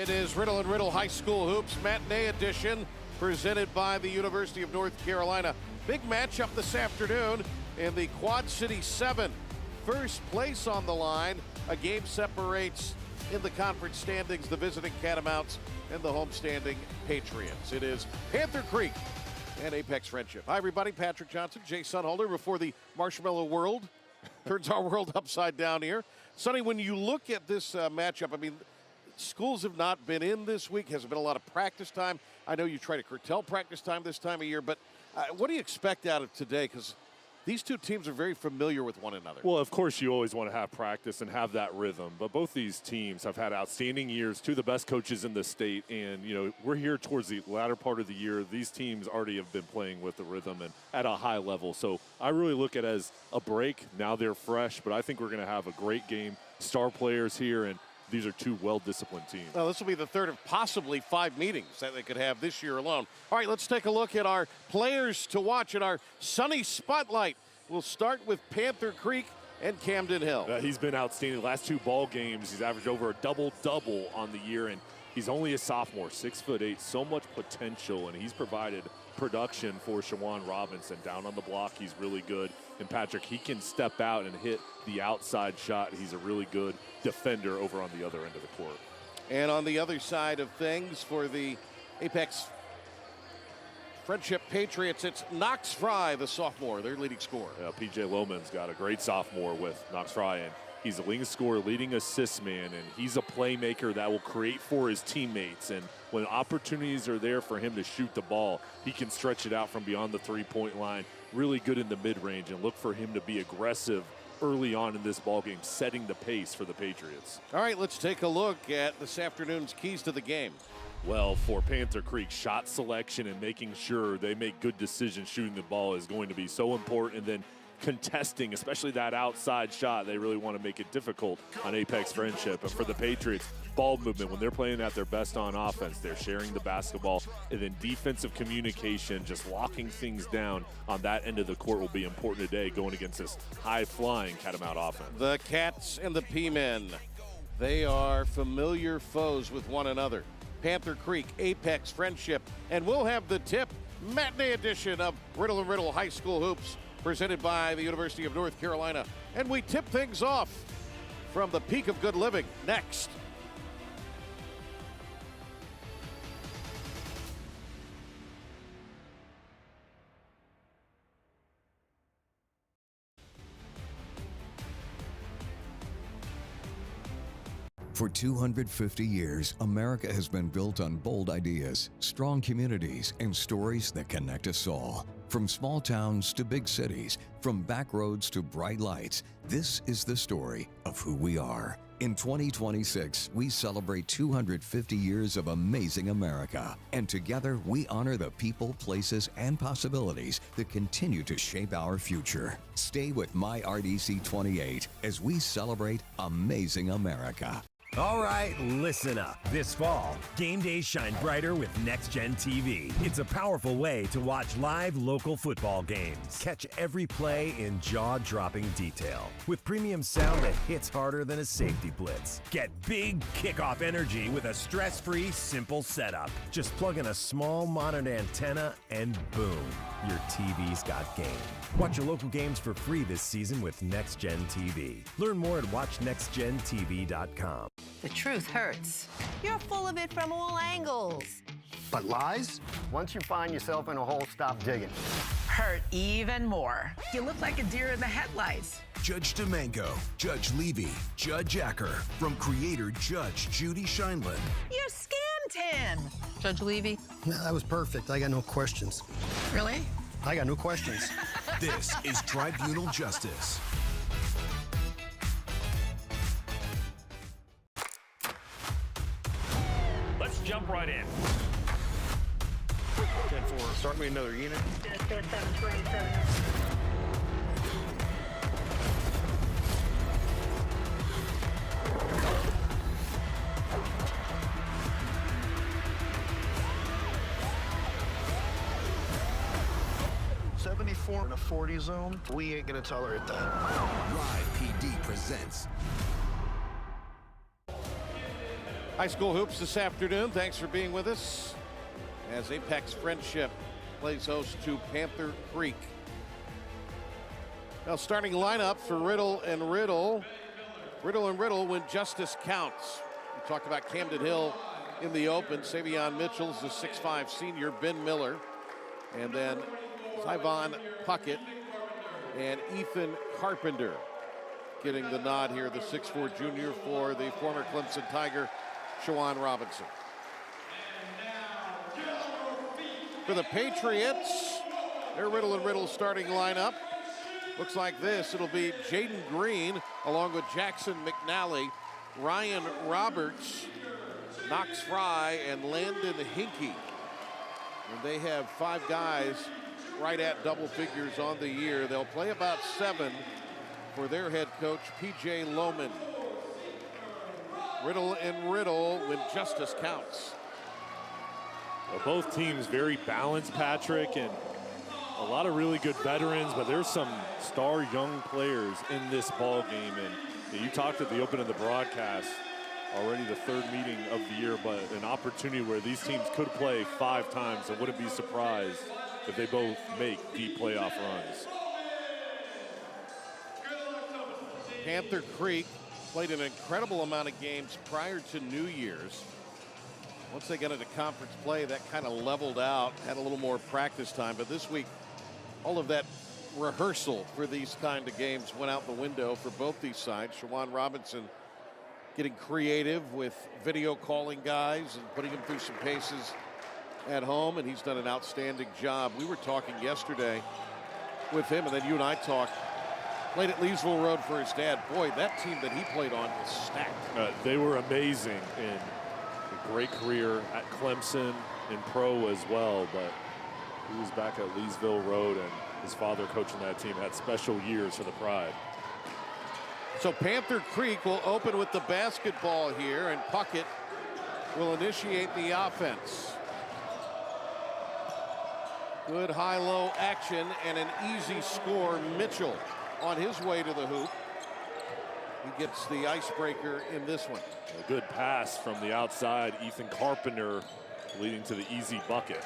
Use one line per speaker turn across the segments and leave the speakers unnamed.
It is Riddle and Riddle High School Hoops Matinee Edition, presented by the University of North Carolina. Big matchup this afternoon in the Quad City 7. First place on the line. A game separates in the conference standings the visiting Catamounts and the homestanding Patriots. It is Panther Creek and Apex Friendship. Hi, everybody. Patrick Johnson, Jay Sunholder before the Marshmallow World turns our world upside down here. Sonny, when you look at this matchup, I mean, schools have not been in this week. Has been a lot of practice time. I know you try to curtail practice time this time of year, but what do you expect out of today? Because these two teams are very familiar with one another.
Well, of course, you always want to have practice and have that rhythm. But both these teams have had outstanding years, two of the best coaches in the state. And, you know, we're here towards the latter part of the year. These teams already have been playing with the rhythm and at a high level. So I really look at it as a break. Now they're fresh, but I think we're going to have a great game. Star players here, and these are two well-disciplined teams.
Well, this will be the third of possibly 5 meetings that they could have this year alone. All right, let's take a look at our players to watch in our Sunny Spotlight. We'll start with Panther Creek and Camden Hill.
He's been outstanding. The last 2 ball games, he's averaged over a double-double on the year, and he's only a sophomore, 6'8", so much potential, and he's provided production for Shawan Robinson. Down on the block, he's really good. And Patrick, he can step out and hit the outside shot. He's a really good defender over on the other end of the court.
And on the other side of things for the Apex Friendship Patriots, it's Knox Fry, the sophomore, their leading scorer.
Yeah, P.J. Lohman's got a great sophomore with Knox Fry, and he's a leading scorer, leading assist man, and he's a playmaker that will create for his teammates. And when opportunities are there for him to shoot the ball, he can stretch it out from beyond the three-point line. Really good in the mid-range, and look for him to be aggressive early on in this ballgame, setting the pace for the Patriots.
All right, let's take a look at this afternoon's keys to the game.
Well, for Panther Creek, shot selection and making sure they make good decisions shooting the ball is going to be so important. And then contesting, especially that outside shot, they really want to make it difficult on Apex Friendship. And for the Patriots, ball movement, when they're playing at their best on offense, they're sharing the basketball. And then defensive communication, just locking things down on that end of the court will be important today going against this high-flying Catamount offense.
The Cats and the P-Men, they are familiar foes with one another. Panther Creek, Apex Friendship, and we'll have the tip matinee edition of Riddle and Riddle High School Hoops presented by the University of North Carolina. And we tip things off from the Peak of Good Living next.
For 250 years, America has been built on bold ideas, strong communities, and stories that connect us all. From small towns to big cities, from back roads to bright lights, this is the story of who we are. In 2026, we celebrate 250 years of amazing America. And together, we honor the people, places, and possibilities that continue to shape our future. Stay with MyRDC 28 as we celebrate amazing America.
All right, listen up. This fall, game days shine brighter with Next Gen TV. It's a powerful way to watch live local football games. Catch every play in jaw-dropping detail with premium sound that hits harder than a safety blitz. Get big kickoff energy with a stress-free, simple setup. Just plug in a small modern antenna and boom, your TV's got game. Watch your local games for free this season with Next Gen TV. Learn more at watchnextgentv.com.
The truth hurts. You're full of it from all angles.
But lies? Once you find yourself in a hole, stop digging.
Hurt even more. You look like a deer in the headlights.
Judge Domingo, Judge Levy, Judge Acker, from creator Judge Judy Scheinlin.
You scammed him. Judge Levy?
No, that was perfect. I got no questions.
Really?
I got no questions.
This is Tribunal Justice.
Let's jump right in.
10-4. Start me another unit. 74 in a 40 zone. We ain't gonna tolerate that.
Live PD presents
High school hoops this afternoon. Thanks for being with us as Apex Friendship plays host to Panther Creek. Now, starting lineup for Riddle and Riddle. Riddle and Riddle when justice counts. We talked about Camden Hill in the open. Savion Mitchell's the 6'5 senior. Ben Miller. And then Tyvon Puckett and Ethan Carpenter getting the nod here, the 6'4 junior for the former Clemson Tiger, Shawan Robinson. For the Patriots, their Riddle and Riddle starting lineup looks like this. It'll be Jaden Green along with Jackson McNally, Ryan Roberts, Knox Fry, and Landon Hinkey. And they have 5 guys right at double figures on the year. They'll play about 7 for their head coach, P.J. Lohman. Riddle and Riddle when justice counts.
Well, both teams very balanced, Patrick, and a lot of really good veterans, but there's some star young players in this ball game. And you talked at the open of the broadcast, already the 3rd meeting of the year, but an opportunity where these teams could play 5 times. I wouldn't be surprised if they both make deep playoff runs.
Panther Creek played an incredible amount of games prior to New Year's. Once they got into conference play, that kind of leveled out, had a little more practice time. But this week, all of that rehearsal for these kind of games went out the window for both these sides. Shawan Robinson getting creative with video calling guys and putting them through some paces at home, and he's done an outstanding job. We were talking yesterday with him, and then you and I talked. Played at Leesville Road for his dad. Boy, that team that he played on was stacked.
They were amazing in a great career at Clemson in pro as well, but he was back at Leesville Road, and his father coaching that team had special years for the Pride.
So Panther Creek will open with the basketball here, and Puckett will initiate the offense. Good high-low action and an easy score. Mitchell on his way to the hoop. He gets the icebreaker in this one.
A good pass from the outside. Ethan Carpenter leading to the easy bucket.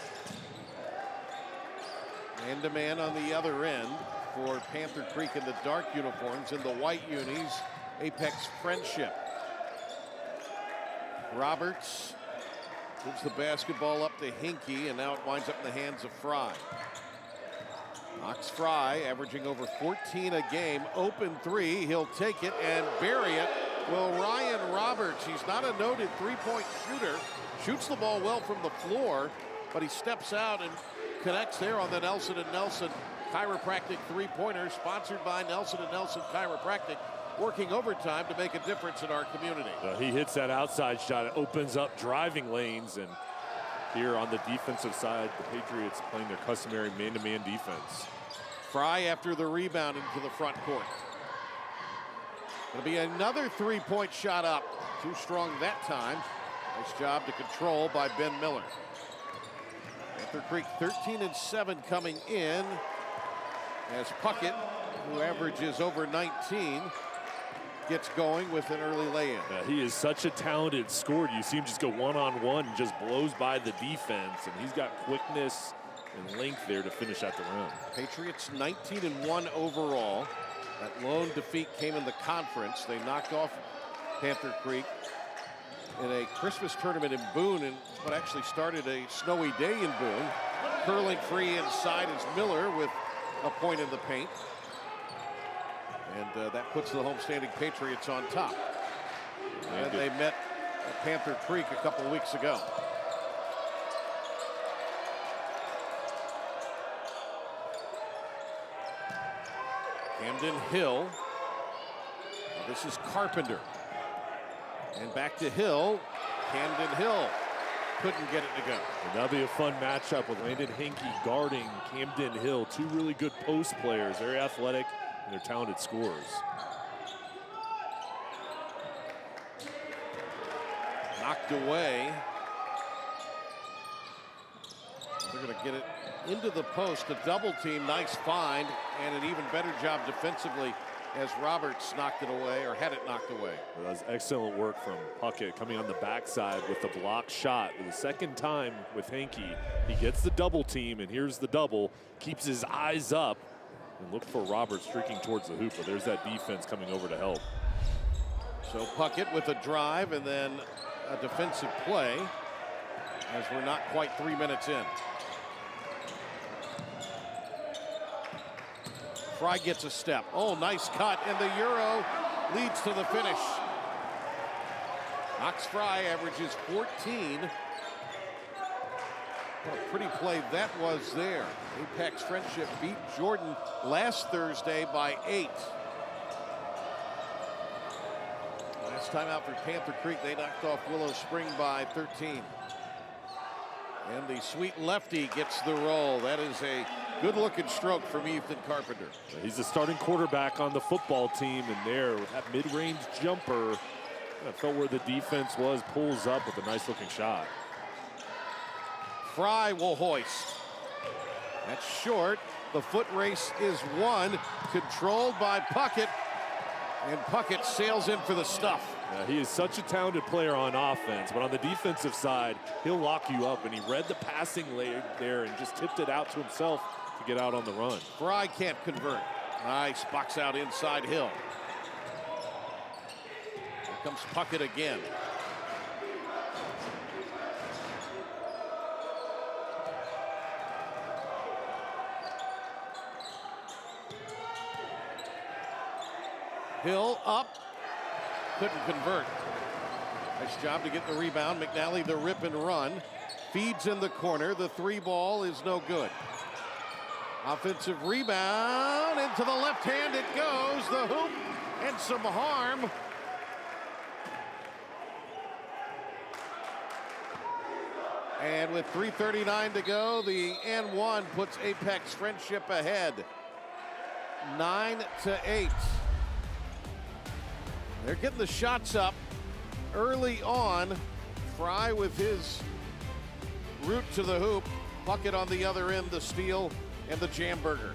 Man-to-man on the other end for Panther Creek in the dark uniforms. In the white unis, Apex Friendship. Roberts gives the basketball up to Hinkey, and now it winds up in the hands of Fry. Knox Fry averaging over 14 a game. Open 3, he'll take it and bury it. Will Ryan Roberts, he's not a noted 3-point shooter, shoots the ball well from the floor, but he steps out and connects there on the Nelson & Nelson Chiropractic 3-pointer, sponsored by Nelson & Nelson Chiropractic, working overtime to make a difference in our community.
He hits that outside shot. It opens up driving lanes, and here on the defensive side, the Patriots playing their customary man-to-man defense.
Fry after the rebound into the front court. It'll be another 3-point shot up. Too strong that time. Nice job to control by Ben Miller. Panther Creek 13-7 coming in as Puckett, who averages over 19, gets going with an early lay-in.
He is such a talented scorer. You see him just go one-on-one and just blows by the defense, and he's got quickness and length there to finish at the rim.
Patriots 19-1 overall. That lone defeat came in the conference. They knocked off Panther Creek in a Christmas tournament in Boone, and what actually started a snowy day in Boone. Curling free inside is Miller with a point in the paint. And that puts the homestanding Patriots on top. And they met at Panther Creek a couple of weeks ago. Camden Hill. This is Carpenter. And back to Hill. Camden Hill couldn't get it to go.
And that'll be a fun matchup with Landon Hinkey guarding Camden Hill. 2 really good post players, very athletic, and they're talented scorers.
Knocked away. They're going to get it into the post. A double team, nice find, and an even better job defensively as Roberts knocked it away, or had it knocked away.
That was excellent work from Puckett coming on the backside with the block shot. For the second time with Hankey, he gets the double team, and here's the double. Keeps his eyes up and looked for Roberts streaking towards the hoop, but there's that defense coming over to help.
So Puckett with a drive and then a defensive play as we're not quite 3 minutes in. Fry gets a step. Oh, nice cut, and the Euro leads to the finish. Knox Fry averages 14. What a pretty play that was there. Apex Friendship beat Jordan last Thursday by 8. Last time out for Panther Creek, they knocked off Willow Spring by 13. And the sweet lefty gets the roll. That is a good-looking stroke from Ethan Carpenter.
He's the starting quarterback on the football team, and there with that mid-range jumper, I felt where the defense was, pulls up with a nice-looking shot.
Fry will hoist. That's short. The foot race is won, controlled by Puckett, and Puckett sails in for the stuff.
Yeah, he is such a talented player on offense, but on the defensive side, he'll lock you up, and he read the passing lane there and just tipped it out to himself to get out on the run.
Fry can't convert. Nice box out inside Hill. Here comes Puckett again. Hill up, couldn't convert. Nice job to get the rebound. McNally the rip and run. Feeds in the corner. The three ball is no good. Offensive rebound into the left hand it goes. The hoop and some harm. And with 3:39 to go, the N1 puts Apex Friendship ahead. 9-8. They're getting the shots up early on. Fry with his route to the hoop. Puckett on the other end, the steal and the jam burger.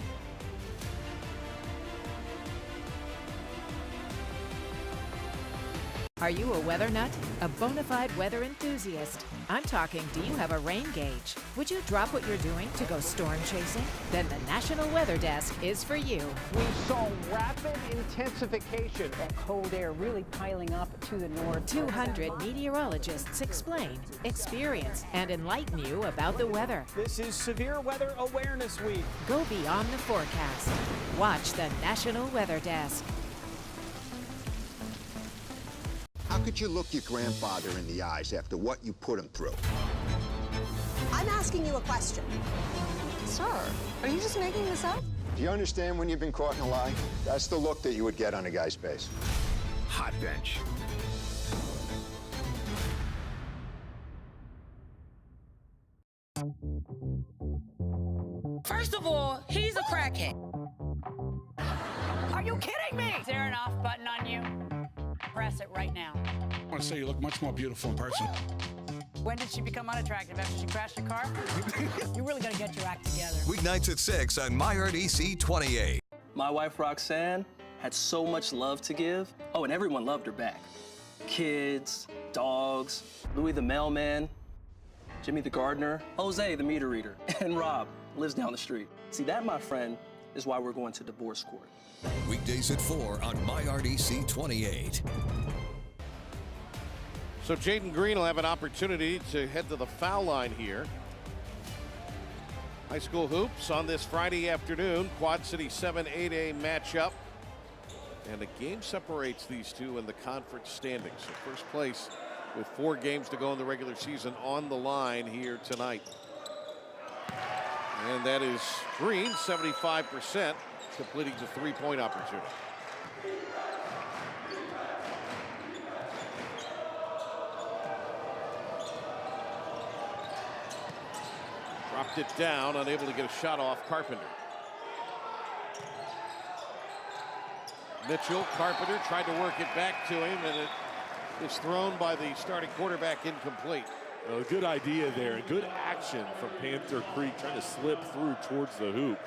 Are you a weather nut? A bona fide weather enthusiast? I'm talking, do you have a rain gauge? Would you drop what you're doing to go storm chasing? Then the National Weather Desk is for you.
We saw rapid intensification.
That cold air really piling up to the north.
200 meteorologists explain, experience, and enlighten you about the weather.
This is Severe Weather Awareness Week.
Go beyond the forecast. Watch the National Weather Desk.
How could you look your grandfather in the eyes after what you put him through?
I'm asking you a question. Sir, are you just making this up?
Do you understand when you've been caught in a lie? That's the look that you would get on a guy's face.
Hot Bench.
First of all, he's a crackhead.
Are you kidding me? Is there an off button on you? Press it right now.
I want to say you look much more beautiful in person.
When did she become unattractive? After she crashed your car? You really got to get your act together.
Weeknights at 6 on MyRDC 28.
My wife, Roxanne, had so much love to give. Oh, and everyone loved her back. Kids, dogs, Louis the mailman, Jimmy the gardener, Jose the meter reader, and Rob lives down the street. See, that, my friend, is why we're going to divorce court.
Weekdays at 4 on MyRDC 28.
So Jaden Green will have an opportunity to head to the foul line here. High school hoops on this Friday afternoon. Quad City 7-8A matchup. And a game separates these two in the conference standings. So first place with 4 games to go in the regular season on the line here tonight. And that is Green, 75%, completing the three-point opportunity. Dropped it down, unable to get a shot off Carpenter. Mitchell, Carpenter tried to work it back to him, and it is thrown by the starting quarterback incomplete.
A good idea there, and good action from Panther Creek, trying to slip through towards the hoop.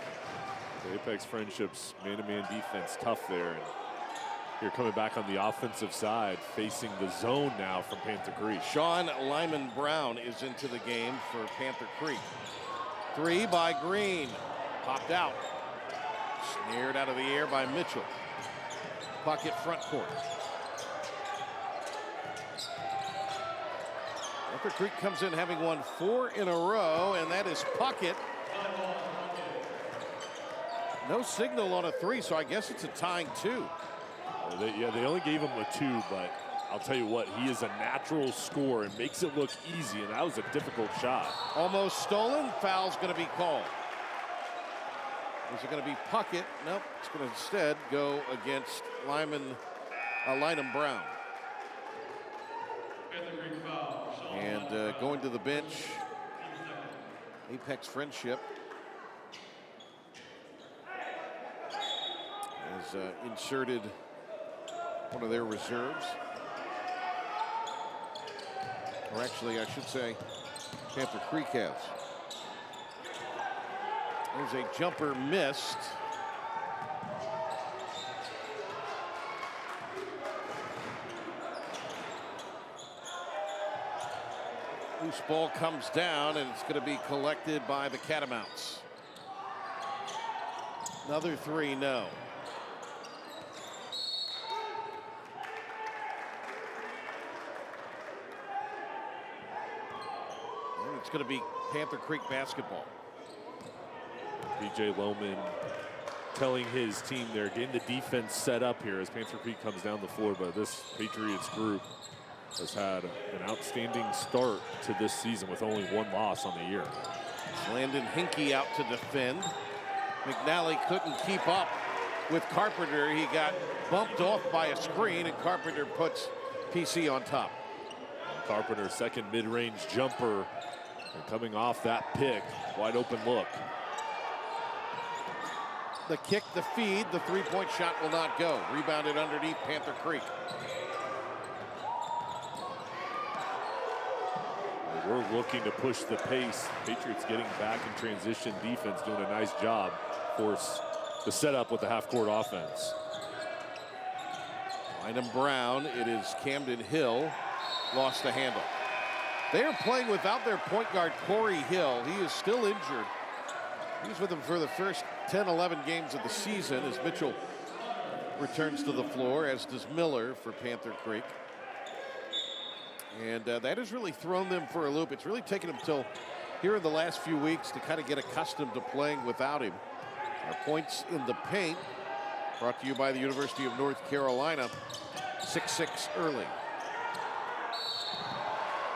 Apex Friendship's man-to-man defense tough there. And you're coming back on the offensive side, facing the zone now from Panther Creek.
Sean Lyman Brown is into the game for Panther Creek. 3 by Green. Popped out. Snared out of the air by Mitchell. Puckett front court. Panther Creek comes in having won 4 in a row, and that is Puckett. No signal on a 3, so I guess it's a tying 2.
They only gave him a 2, but I'll tell you what, he is a natural scorer and makes it look easy, and that was a difficult shot.
Almost stolen. Foul's going to be called. Is it going to be Puckett? Nope. It's going to instead go against Lyman Brown. And going to the bench, Apex Friendship has inserted one of their reserves. Or actually, I should say, Panther Creek has. There's a jumper missed. Loose ball comes down, and it's going to be collected by the Catamounts. Another 3, no. And it's going to be Panther Creek basketball.
BJ Lohman telling his team they're getting the defense set up here as Panther Creek comes down the floor, but this Patriots group has had an outstanding start to this season with only 1 loss on the year.
Landon Hinkey out to defend. McNally couldn't keep up with Carpenter. He got bumped off by a screen, and Carpenter puts PC on top.
Carpenter's second mid-range jumper, and coming off that pick, wide open look.
The kick, the feed, the 3-point shot will not go. Rebounded underneath Panther Creek.
We're looking to push the pace. Patriots getting back in transition defense, doing a nice job. Force the setup with the half-court offense.
Lyman Brown, it is Camden Hill, lost the handle. They are playing without their point guard, Corey Hill. He is still injured. He was with them for the first 10, 11 games of the season as Mitchell returns to the floor, as does Miller for Panther Creek. And that has really thrown them for a loop. It's really taken them till here in the last few weeks to kind of get accustomed to playing without him. Our points in the paint, brought to you by the University of North Carolina, 6-6 early.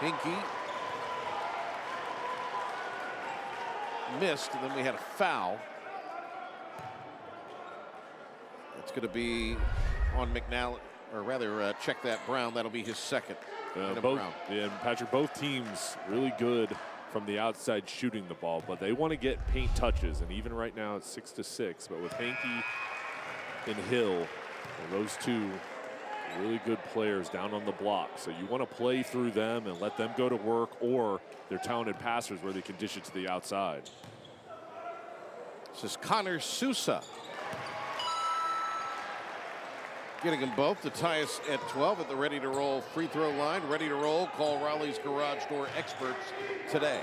Hinkey missed, and then we had a foul. It's going to be on McNally, or rather, check that Brown. That'll be his second.
Patrick, both teams really good from the outside shooting the ball, but they want to get paint touches, and even right now it's 6-6. But with Hankey and Hill, those two really good players down on the block, so you want to play through them and let them go to work, or they're talented passers where they can dish it to the outside.
This is Connor Sousa getting them both to tie us at 12 at the ready to roll free throw line. Ready to roll. Call Raleigh's Garage Door experts today.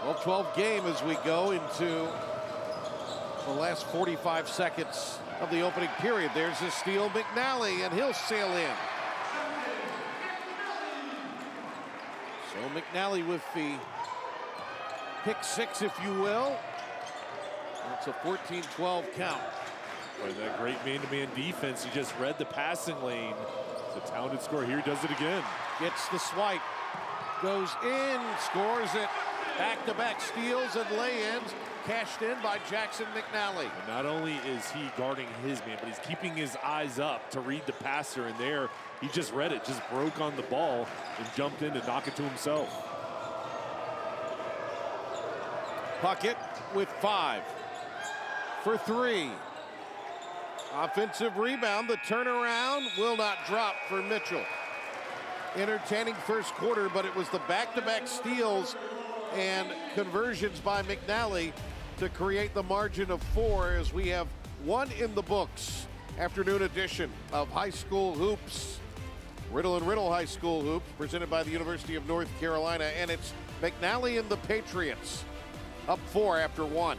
12-12 game as we go into the last 45 seconds of the opening period. There's a steal, McNally, and he'll sail in. So McNally with the pick 6, if you will. It's a 14-12 count.
By that great man-to-man defense, he just read the passing lane. It's a talented scorer. Here he does it again.
Gets the swipe, goes in, scores it. Back-to-back steals and lay-ins, cashed in by Jackson McNally.
And not only is he guarding his man, but he's keeping his eyes up to read the passer. And there, he just read it, just broke on the ball and jumped in to knock it to himself.
Puckett with 5 for 3. Offensive rebound. The turnaround will not drop for Mitchell. Entertaining first quarter, but it was the back-to-back steals and conversions by McNally to create the margin of 4 as we have one in the books. Afternoon edition of High School Hoops. Riddle and Riddle High School Hoops presented by the University of North Carolina, and it's McNally and the Patriots up 4 after 1.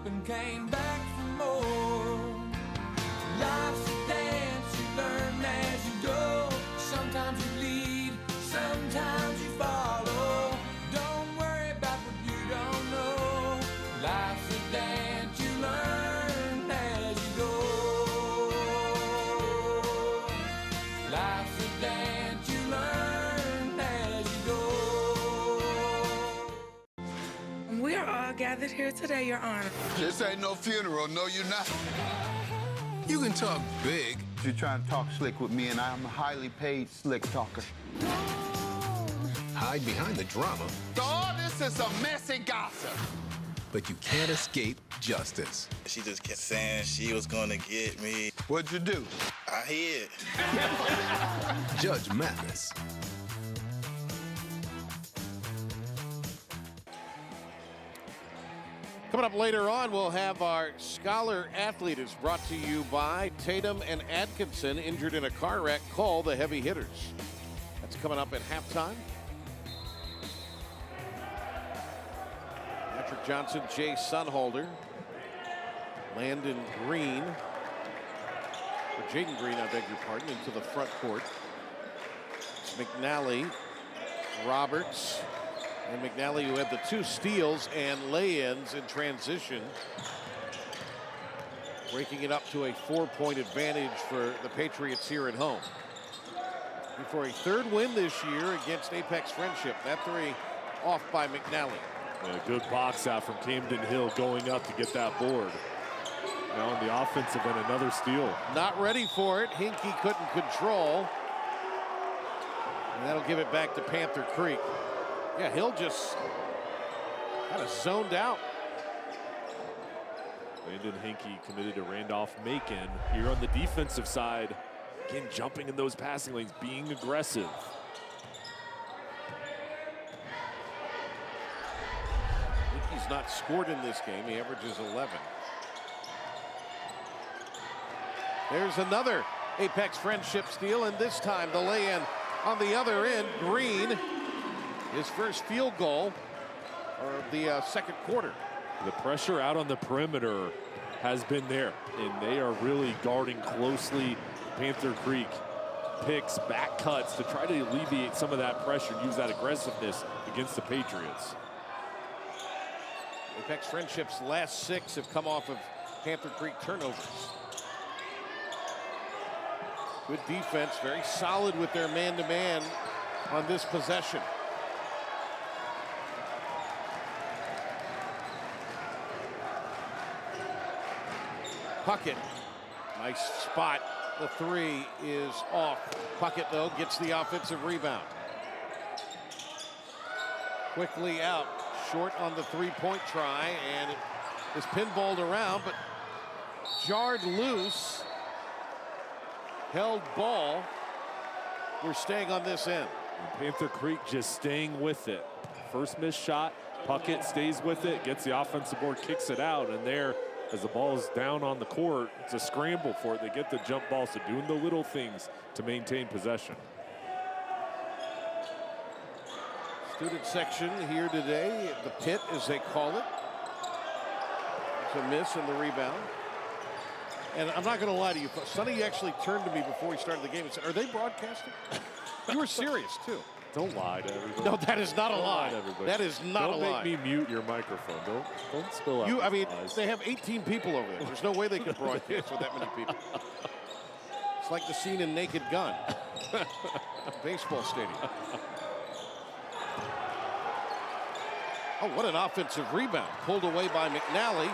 and came back for more. Life's a dance, you learn as you go. Sometimes you lead, sometimes you follow. Don't worry about what you don't know. Life's a dance, you learn as you go. Life's a dance, you learn as you go.
We are all gathered here today, Your Honor.
This ain't no funeral, no you're not.
You can talk big.
You're trying to talk slick with me, and I'm a highly paid slick talker.
Hide behind the drama.
Oh, this is some messy gossip.
But you can't escape justice.
She just kept saying she was gonna get me.
What'd you do?
I hid.
Judge Mathis.
Coming up later on, we'll have our Scholar Athlete. Is brought to you by Tatum and Atkinson, injured in a car wreck. Call the heavy hitters. That's coming up at halftime. Patrick Johnson, Jay Sunholder, Landon Green, or Jaden Green, I beg your pardon, into the front court. It's McNally, Roberts, and McNally, who had the 2 steals and lay-ins in transition, breaking it up to a 4-point advantage for the Patriots here at home. For a 3rd win this year against Apex Friendship. That 3 off by McNally.
A good box out from Camden Hill going up to get that board. Now on the offensive end, another steal.
Not ready for it. Hinkie couldn't control. And that'll give it back to Panther Creek. Yeah, Hill just kind of zoned out.
Landon Hinkie committed to Randolph Macon. Here on the defensive side, again, jumping in those passing lanes, being aggressive.
Hinkie's not scored in this game. He averages 11. There's another Apex Friendship steal, and this time the lay-in on the other end. Green, his first field goal of the second quarter.
The pressure out on the perimeter has been there, and they are really guarding closely. Panther Creek picks, back cuts to try to alleviate some of that pressure, use that aggressiveness against the Patriots.
Apex Friendship's last 6 have come off of Panther Creek turnovers. Good defense, very solid with their man-to-man on this possession. Puckett, nice spot. The 3 is off. Puckett, though, gets the offensive rebound. Quickly out, short on the 3-point try, and it is pinballed around, but jarred loose. Held ball. We're staying on this end.
And Panther Creek just staying with it. First missed shot, Puckett stays with it, gets the offensive board, kicks it out, and there, as the ball is down on the court, it's a scramble for it. They get the jump ball, so doing the little things to maintain possession.
Student section here today, the pit as they call it. It's a miss in the rebound. And I'm not going to lie to you, Sonny actually turned to me before we started the game and said, "Are they broadcasting?" You were serious too.
Don't lie to everybody.
No, that is not a lie.
To everybody.
That is not a lie.
Don't make me mute your microphone. Don't spill out.
I mean, they have 18 people over there. There's no way they could broadcast with that many people. It's like the scene in Naked Gun. Baseball stadium. Oh, what an offensive rebound. Pulled away by McNally.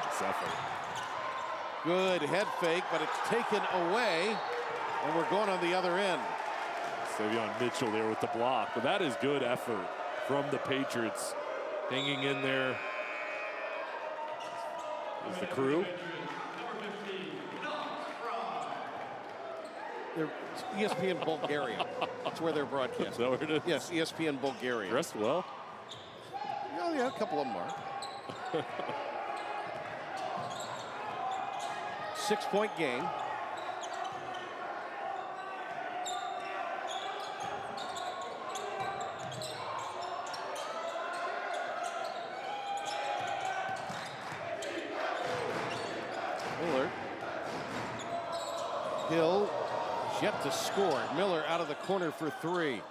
Good head fake, but it's taken away. And we're going on the other end.
Savion Mitchell there with the block. But that is good effort from the Patriots. Hanging in there is the crew.
They're ESPN Bulgaria. That's where they're broadcasting.
Is that where it is?
Yes, ESPN Bulgaria.
Dressed well.
Oh, yeah, a couple of them are. 6-point game. Miller. Hill is yet to score. Miller out of the corner for three.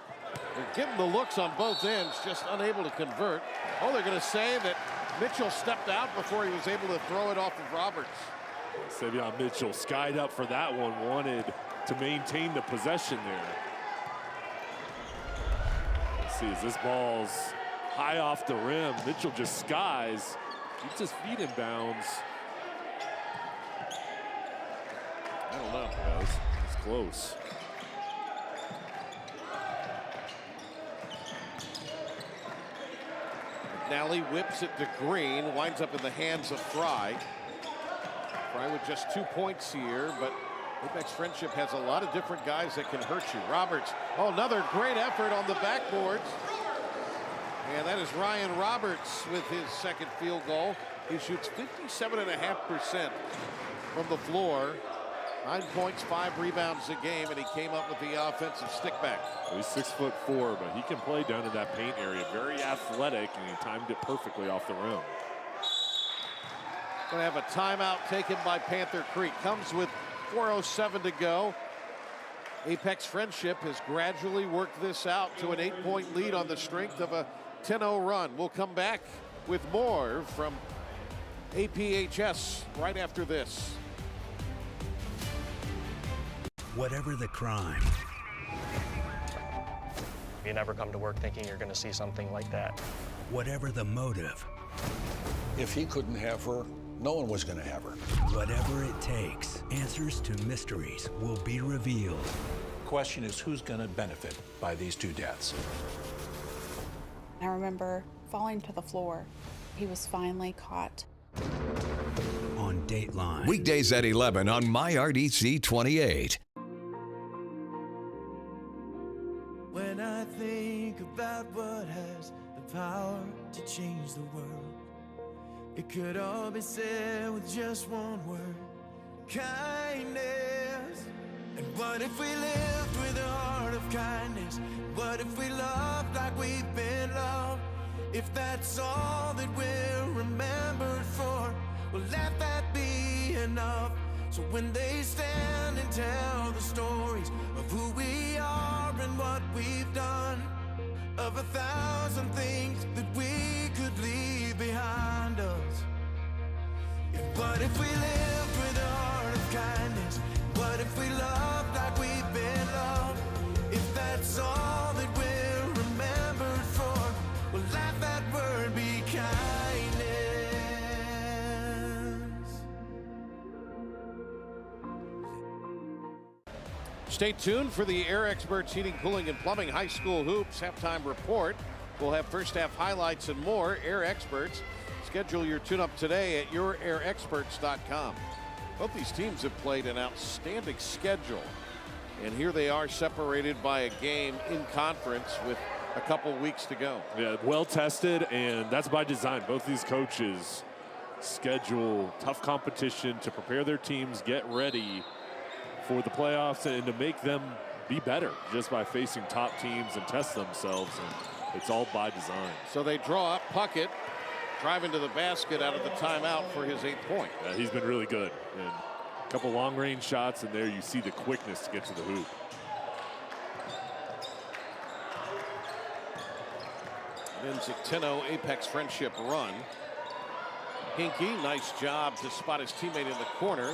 They're getting the looks on both ends, just unable to convert. Oh, they're going to say that Mitchell stepped out before he was able to throw it off of Roberts.
Savion Mitchell skied up for that one, wanted to maintain the possession there. Let's see, as this ball's high off the rim, Mitchell just skies, keeps his feet in bounds.
I don't know.
Yeah, it's close.
McNally whips it to Green, winds up in the hands of Fry. Fry with just 2 points here, but Apex Friendship has a lot of different guys that can hurt you. Roberts, oh, another great effort on the backboards. And that is Ryan Roberts with his second field goal. He shoots 57.5% from the floor. 9 points, 5 rebounds a game, and he came up with the offensive stick back.
He's 6'4", but he can play down in that paint area. Very athletic, and he timed it perfectly off the rim.
Going to have a timeout taken by Panther Creek. Comes with 4:07 to go. Apex Friendship has gradually worked this out to an 8-point lead on the strength of a 10-0 run. We'll come back with more from APHS right after this.
Whatever the crime.
You never come to work thinking you're going to see something like that.
Whatever the motive.
If he couldn't have her, no one was going to have her.
Whatever it takes, answers to mysteries will be revealed.
The question is, who's going to benefit by these two deaths?
I remember falling to the floor. He was finally caught.
On Dateline.
Weekdays at 11 on MyRDC 28.
When I think about what has the power to change the world, it could all be said with just one word: kindness. And what if we lived with a heart of kindness? What if we loved like we've been loved? If that's all that we're remembered for, well, let that be enough. So when they stand and tell the stories of who we are and what we've done, of 1,000 things that we could leave behind us. What if we lived with a heart of kindness? What if we loved like we've been loved? If that's all that we're remembered for, well, let that word be kindness.
Stay tuned for the Air Experts Heating, Cooling, and Plumbing High School Hoops halftime report. We'll have first half highlights and more. Air Experts. Schedule your tune-up today at yourairexperts.com. Both these teams have played an outstanding schedule. And here they are separated by a game in conference with a couple weeks to go.
Yeah, well tested, and that's by design. Both these coaches schedule tough competition to prepare their teams, get ready for the playoffs, and to make them be better just by facing top teams and test themselves. And it's all by design.
So they draw up Puckett, driving to the basket out of the timeout for his 8th point.
Yeah, he's been really good. And a couple long-range shots, and there you see the quickness to get to the hoop.
Ends a 10-0 Apex Friendship run. Hinkie, nice job to spot his teammate in the corner.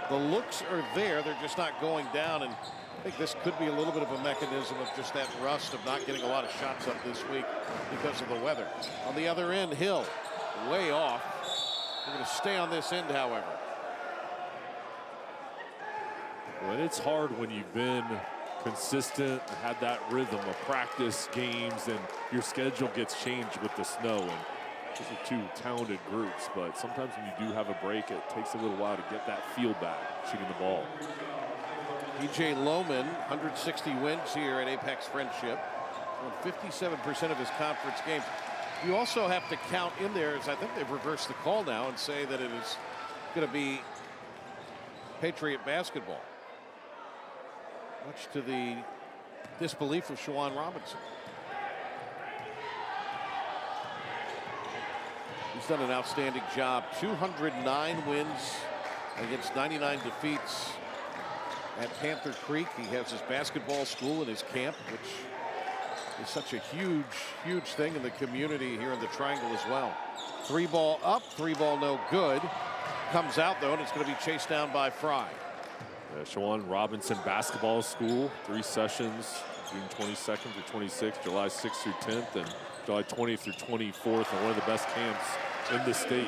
The looks are there. They're just not going down. And I think this could be a little bit of a mechanism of just that rust of not getting a lot of shots up this week because of the weather. On the other end, Hill way off. We're going to stay on this end, however.
Well, it's hard when you've been consistent, had that rhythm of practice games, and your schedule gets changed with the snow. And these are two talented groups, but sometimes when you do have a break, it takes a little while to get that feel back shooting the ball.
E.J. Lohman, 160 wins here at Apex Friendship. Won 57% of his conference games. You also have to count in there, as I think they've reversed the call now and say that it is going to be Patriot basketball, much to the disbelief of Shawan Robinson. He's done an outstanding job. 209 wins against 99 defeats at Panther Creek. He has his basketball school and his camp, which is such a huge, huge thing in the community here in the Triangle as well. 3 ball up, 3 ball no good. Comes out though, and it's going to be chased down by Fry.
Shawan Robinson Basketball School, 3 sessions, June 22nd through 26th, July 6th through 10th, and July 20th through 24th, and one of the best camps in the state.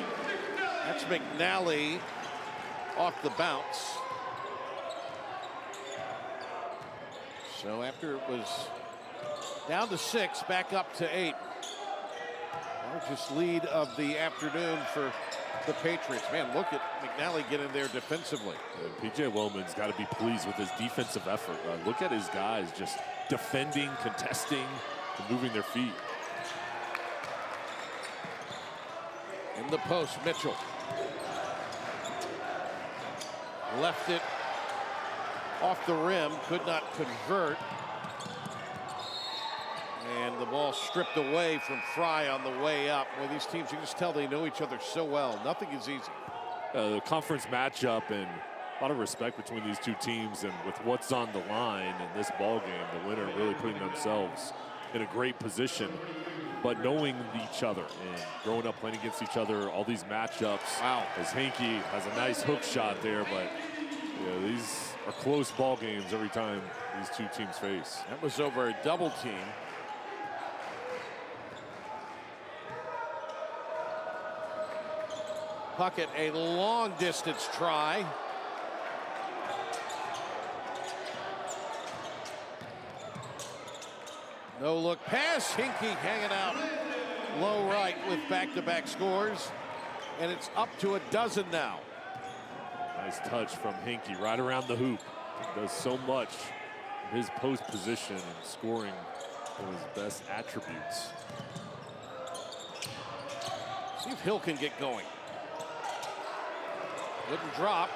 That's McNally off the bounce. So after it was down to 6, back up to 8. Largest lead of the afternoon for the Patriots. Man, look at McNally get in there defensively.
P.J. Lohman's got to be pleased with his defensive effort. Look at his guys just defending, contesting, and moving their feet.
In the post, Mitchell. Left it off the rim, could not convert. And the ball stripped away from Fry on the way up. Well, these teams, you can just tell they know each other so well. Nothing is easy.
The conference matchup and a lot of respect between these two teams, and with what's on the line in this ball game, the winner really putting themselves in a great position. But knowing each other and growing up playing against each other, all these matchups.
Wow.
As Hankey has a nice hook shot there, but these are close ball games every time these two teams face.
That was over a double team. Puckett, a long distance try. No look pass. Hinkie hanging out low right with back-to-back scores. And it's up to a dozen now.
Nice touch from Hinkie right around the hoop. He does so much in his post position and scoring one of his best attributes.
See if Hill can get going. Wouldn't drop.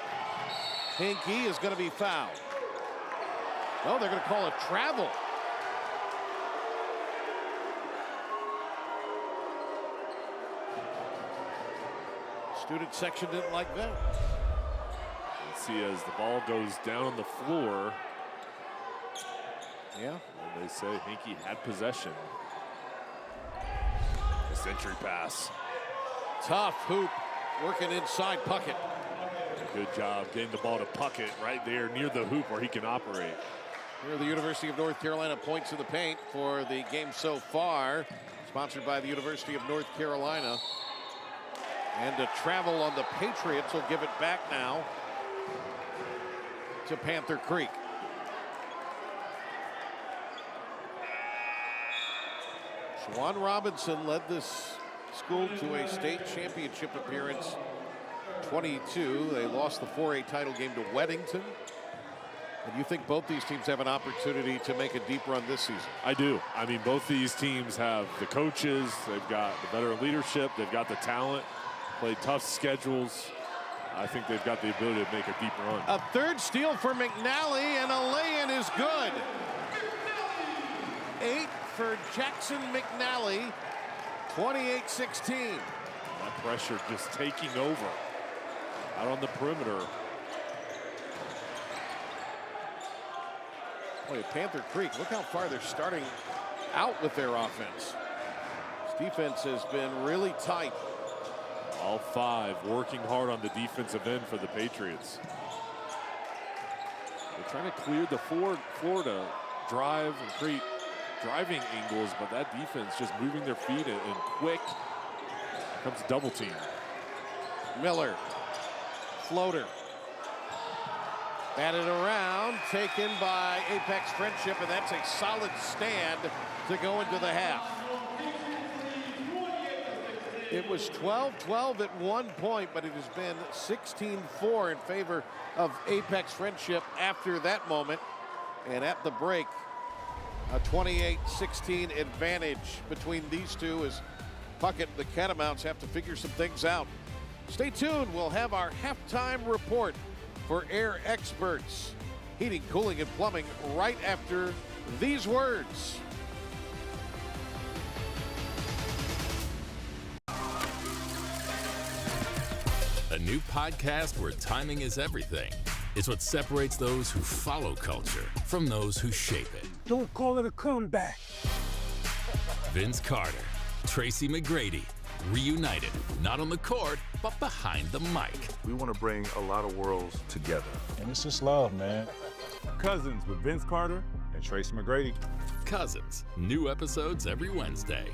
Hinkie is going to be fouled. No, they're going to call it travel. Student section didn't like that.
Let's see as the ball goes down on the floor.
Yeah.
And they say Hinkie had possession. This entry pass.
Tough hoop working inside Puckett.
Good job getting the ball to Puckett right there near the hoop where he can operate.
Here the University of North Carolina points in the paint for the game so far. Sponsored by the University of North Carolina. And a travel on the Patriots will give it back now to Panther Creek. Shawan Robinson led this school to a state championship appearance 22. They lost the 4A title game to Weddington. And you think both these teams have an opportunity to make a deep run this season?
I do. I mean, both these teams have the coaches, they've got the veteran leadership, they've got the talent, play tough schedules. I think they've got the ability to make a deep run.
A third steal for McNally, and a lay-in is good. 8 for Jackson McNally, 28-16.
That pressure just taking over out on the perimeter.
Boy, at Panther Creek, look how far they're starting out with their offense. This defense has been really tight.
All 5 working hard on the defensive end for the Patriots. trying to clear the floor to drive and create driving angles, but that defense just moving their feet and quick. Here comes double team.
Miller, floater. Batted around, taken by Apex Friendship, and that's a solid stand to go into the half. It was 12-12 at one point, but it has been 16-4 in favor of Apex Friendship after that moment. And at the break, a 28-16 advantage between these two as Puckett and the Catamounts have to figure some things out. Stay tuned. We'll have our halftime report for Air Experts Heating, Cooling, and Plumbing right after these words.
A new podcast where timing is everything. It's what separates those who follow culture from those who shape it.
Don't call it a comeback.
Vince Carter, Tracy McGrady, reunited, not on the court, but behind the mic.
We want to bring a lot of worlds together.
And it's just love, man. Cousins with Vince Carter and Tracy McGrady.
Cousins, new episodes every Wednesday.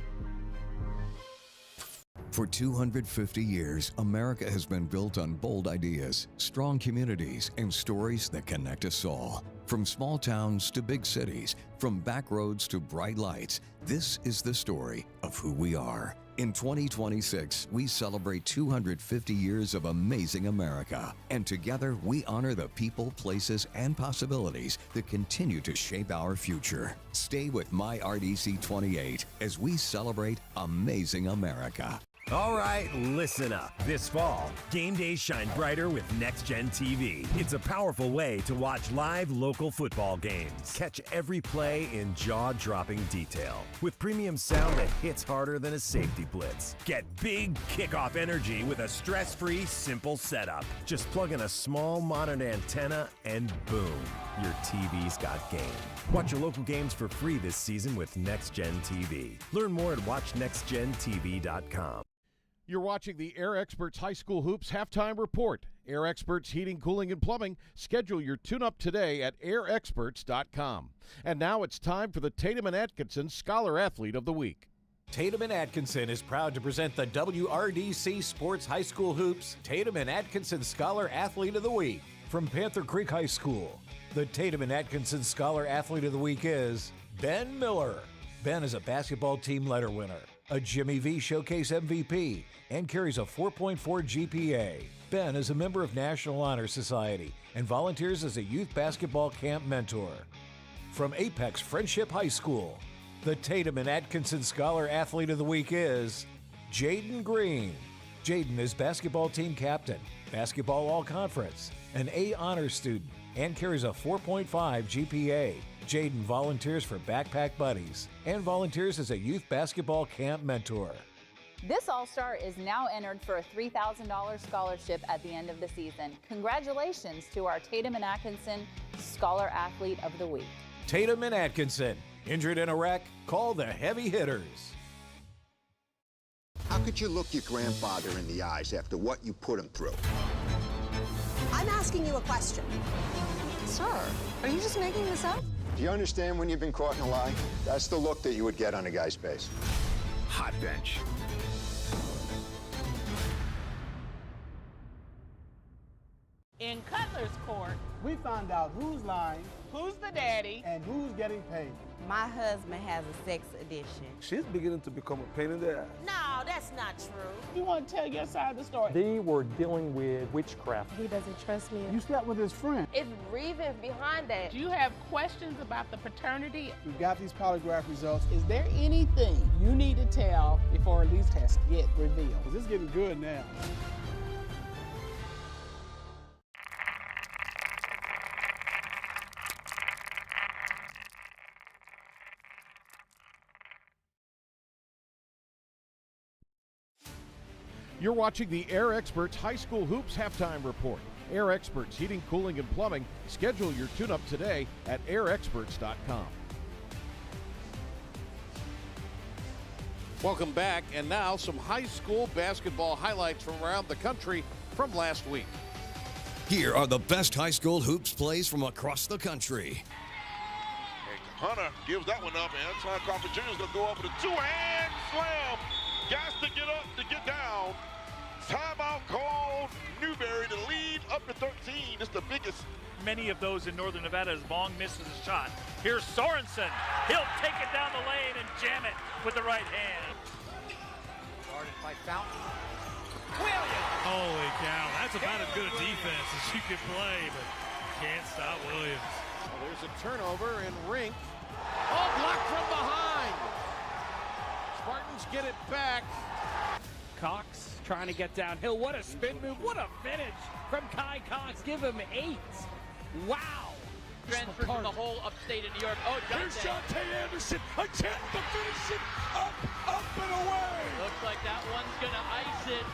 For 250 years, America has been built on bold ideas, strong communities, and stories that connect us all. From small towns to big cities, from back roads to bright lights, this is the story of who we are. In 2026, we celebrate 250 years of amazing America. And together, we honor the people, places, and possibilities that continue to shape our future. Stay with MyRDC 28 as we celebrate amazing America.
All right, listen up. This fall, game days shine brighter with Next Gen TV. It's a powerful way to watch live local football games. Catch every play in jaw-dropping detail with premium sound that hits harder than a safety blitz. Get big kickoff energy with a stress-free, simple setup. Just plug in a small modern antenna and boom, your TV's got game. Watch your local games for free this season with Next Gen TV. Learn more at watchnextgentv.com.
You're watching the Air Experts High School Hoops Halftime Report. Air Experts Heating, Cooling, and Plumbing. Schedule your tune-up today at airexperts.com. And now it's time for the Tatum and Atkinson Scholar Athlete of the Week.
Tatum and Atkinson is proud to present the WRDC Sports High School Hoops Tatum and Atkinson Scholar Athlete of the Week. From Panther Creek High School, the Tatum and Atkinson Scholar Athlete of the Week is Ben Miller. Ben is a basketball team letter winner, a Jimmy V Showcase MVP, and carries a 4.4 GPA. Ben is a member of National Honor Society and volunteers as a youth basketball camp mentor. From Apex Friendship High School, the Tatum and Atkinson Scholar Athlete of the Week is Jaden Green. Jaden is basketball team captain, basketball all-conference, an A honor student, and carries a 4.5 GPA. Jaden volunteers for Backpack Buddies and volunteers as a youth basketball camp mentor.
This All-Star is now entered for a $3,000 scholarship at the end of the season. Congratulations to our Tatum and Atkinson Scholar Athlete of the Week.
Tatum and Atkinson, injured in a wreck? Call the heavy hitters.
How could you look your grandfather in the eyes after what you put him through?
I'm asking you a question. Sir, are you just making this up?
Do you understand when you've been caught in a lie? That's the look that you would get on a guy's face.
Hot Bench.
In Cutler's Court,
We found out who's lying
who's the daddy?
and who's getting paid.
My husband has a sex addiction.
She's beginning to become a pain in the ass.
No, that's not true.
You want to tell your side of the story?
They were dealing with witchcraft.
He doesn't trust me.
You slept with his friend.
It's reasons behind that.
Do you have questions about the paternity?
We've got these polygraph results. Is there anything you need to tell before at least has to get revealed? Because it's getting good now.
You're watching the Air Experts High School Hoops Halftime Report. Air Experts Heating, Cooling, and Plumbing. Schedule your tune-up today at airexperts.com. Welcome back, and now some high school basketball highlights from around the country from last week.
Here are the best high school hoops plays from across the country.
And Hunter gives that one up, and Antoine Crawford Jr. is going to go up with a two-hand slam. Got to get up to get down. Timeout called. Newberry to lead up to 13. It's the biggest.
Many of those in Northern Nevada as Long misses a shot. Here's Sorensen. He'll take it down the lane and jam it with the right hand.
Guarded by Fountain.
Williams.
Holy cow, that's about as good a defense as you can play, but can't stop Williams.
Well, there's a turnover and Rink. Oh, blocked from behind. Spartans get it back.
Cox trying to get downhill. What a spin move. What a finish from Kai Cox. Give him 8. Wow.
Transfer from the whole upstate of New York. Oh,
here's Shantae Anderson. A chance to finish it. Up and away.
Looks like that one's going to ice it.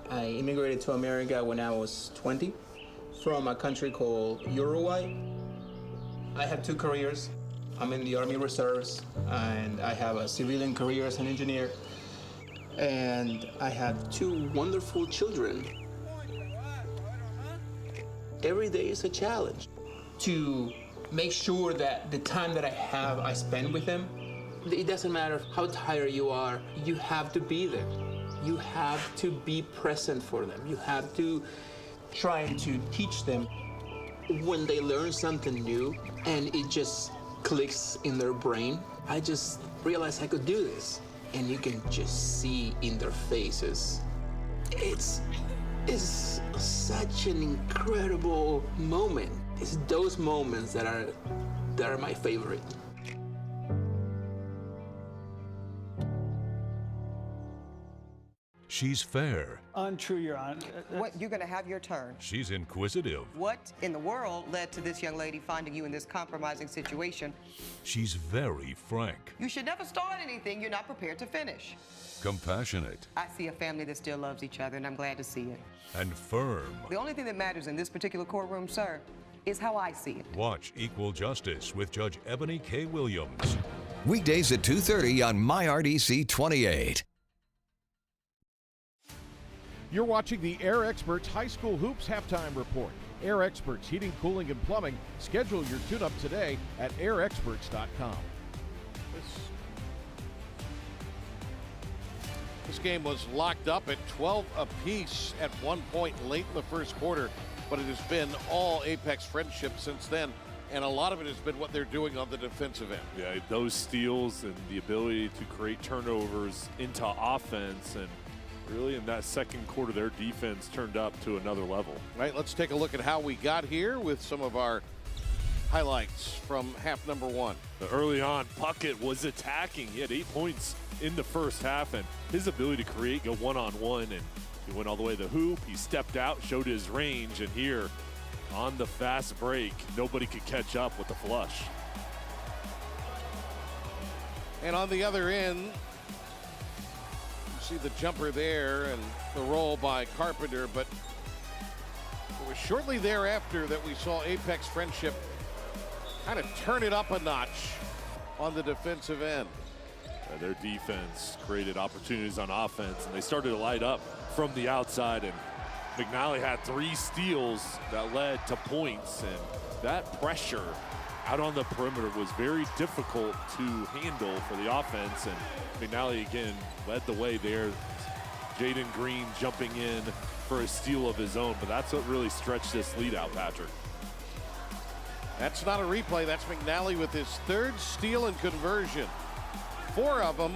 I immigrated to America when I was 20 from a country called Uruguay. I have 2 careers. I'm in the Army Reserves, and I have a civilian career as an engineer. And I have 2 wonderful children. Every day is a challenge to make sure that the time that I have, I spend with them. It doesn't matter how tired you are, you have to be there. You have to be present for them. You have to try to teach them. When they learn something new and it just clicks in their brain, I just realized I could do this. And you can just see in their faces. It's such an incredible moment. It's those moments that are my favorite.
She's fair.
Untrue, Your Honor.
What, you're going to have your turn.
She's inquisitive.
What in the world led to this young lady finding you in this compromising situation?
She's very frank.
You should never start anything you're not prepared to finish.
Compassionate.
I see a family that still loves each other, and I'm glad to see it.
And firm.
The only thing that matters in this particular courtroom, sir, is how I see it.
Watch Equal Justice with Judge Ebony K. Williams.
Weekdays at 2:30 on MyRDC 28.
You're watching the Air Experts High School Hoops Halftime Report. Air Experts Heating, Cooling, and Plumbing. Schedule your tune-up today at airexperts.com. This game was locked up at 12 apiece at one point late in the first quarter, but it has been all Apex friendship since then, and a lot of it has been what they're doing on the defensive end.
Yeah, those steals and the ability to create turnovers into offense, and really in that second quarter their defense turned up to another level.
All right, let's take a look at how we got here with some of our highlights from half number 1.
Early on, Puckett was attacking. He had 8 points in the first half, and his ability to create, go one-on-one, and he went all the way to the hoop. He stepped out, showed his range, and here on the fast break, nobody could catch up with the flush.
And on the other end, you see the jumper there and the roll by Carpenter, but it was shortly thereafter that we saw Apex friendship kind of turn it up a notch on the defensive end.
Their defense created opportunities on offense, and they started to light up from the outside, and McNally had 3 steals that led to points, and that pressure out on the perimeter was very difficult to handle for the offense, and McNally again led the way there. Jaden Green jumping in for a steal of his own, but that's what really stretched this lead out, Patrick.
That's not a replay. That's McNally with his 3rd steal and conversion. 4 of them.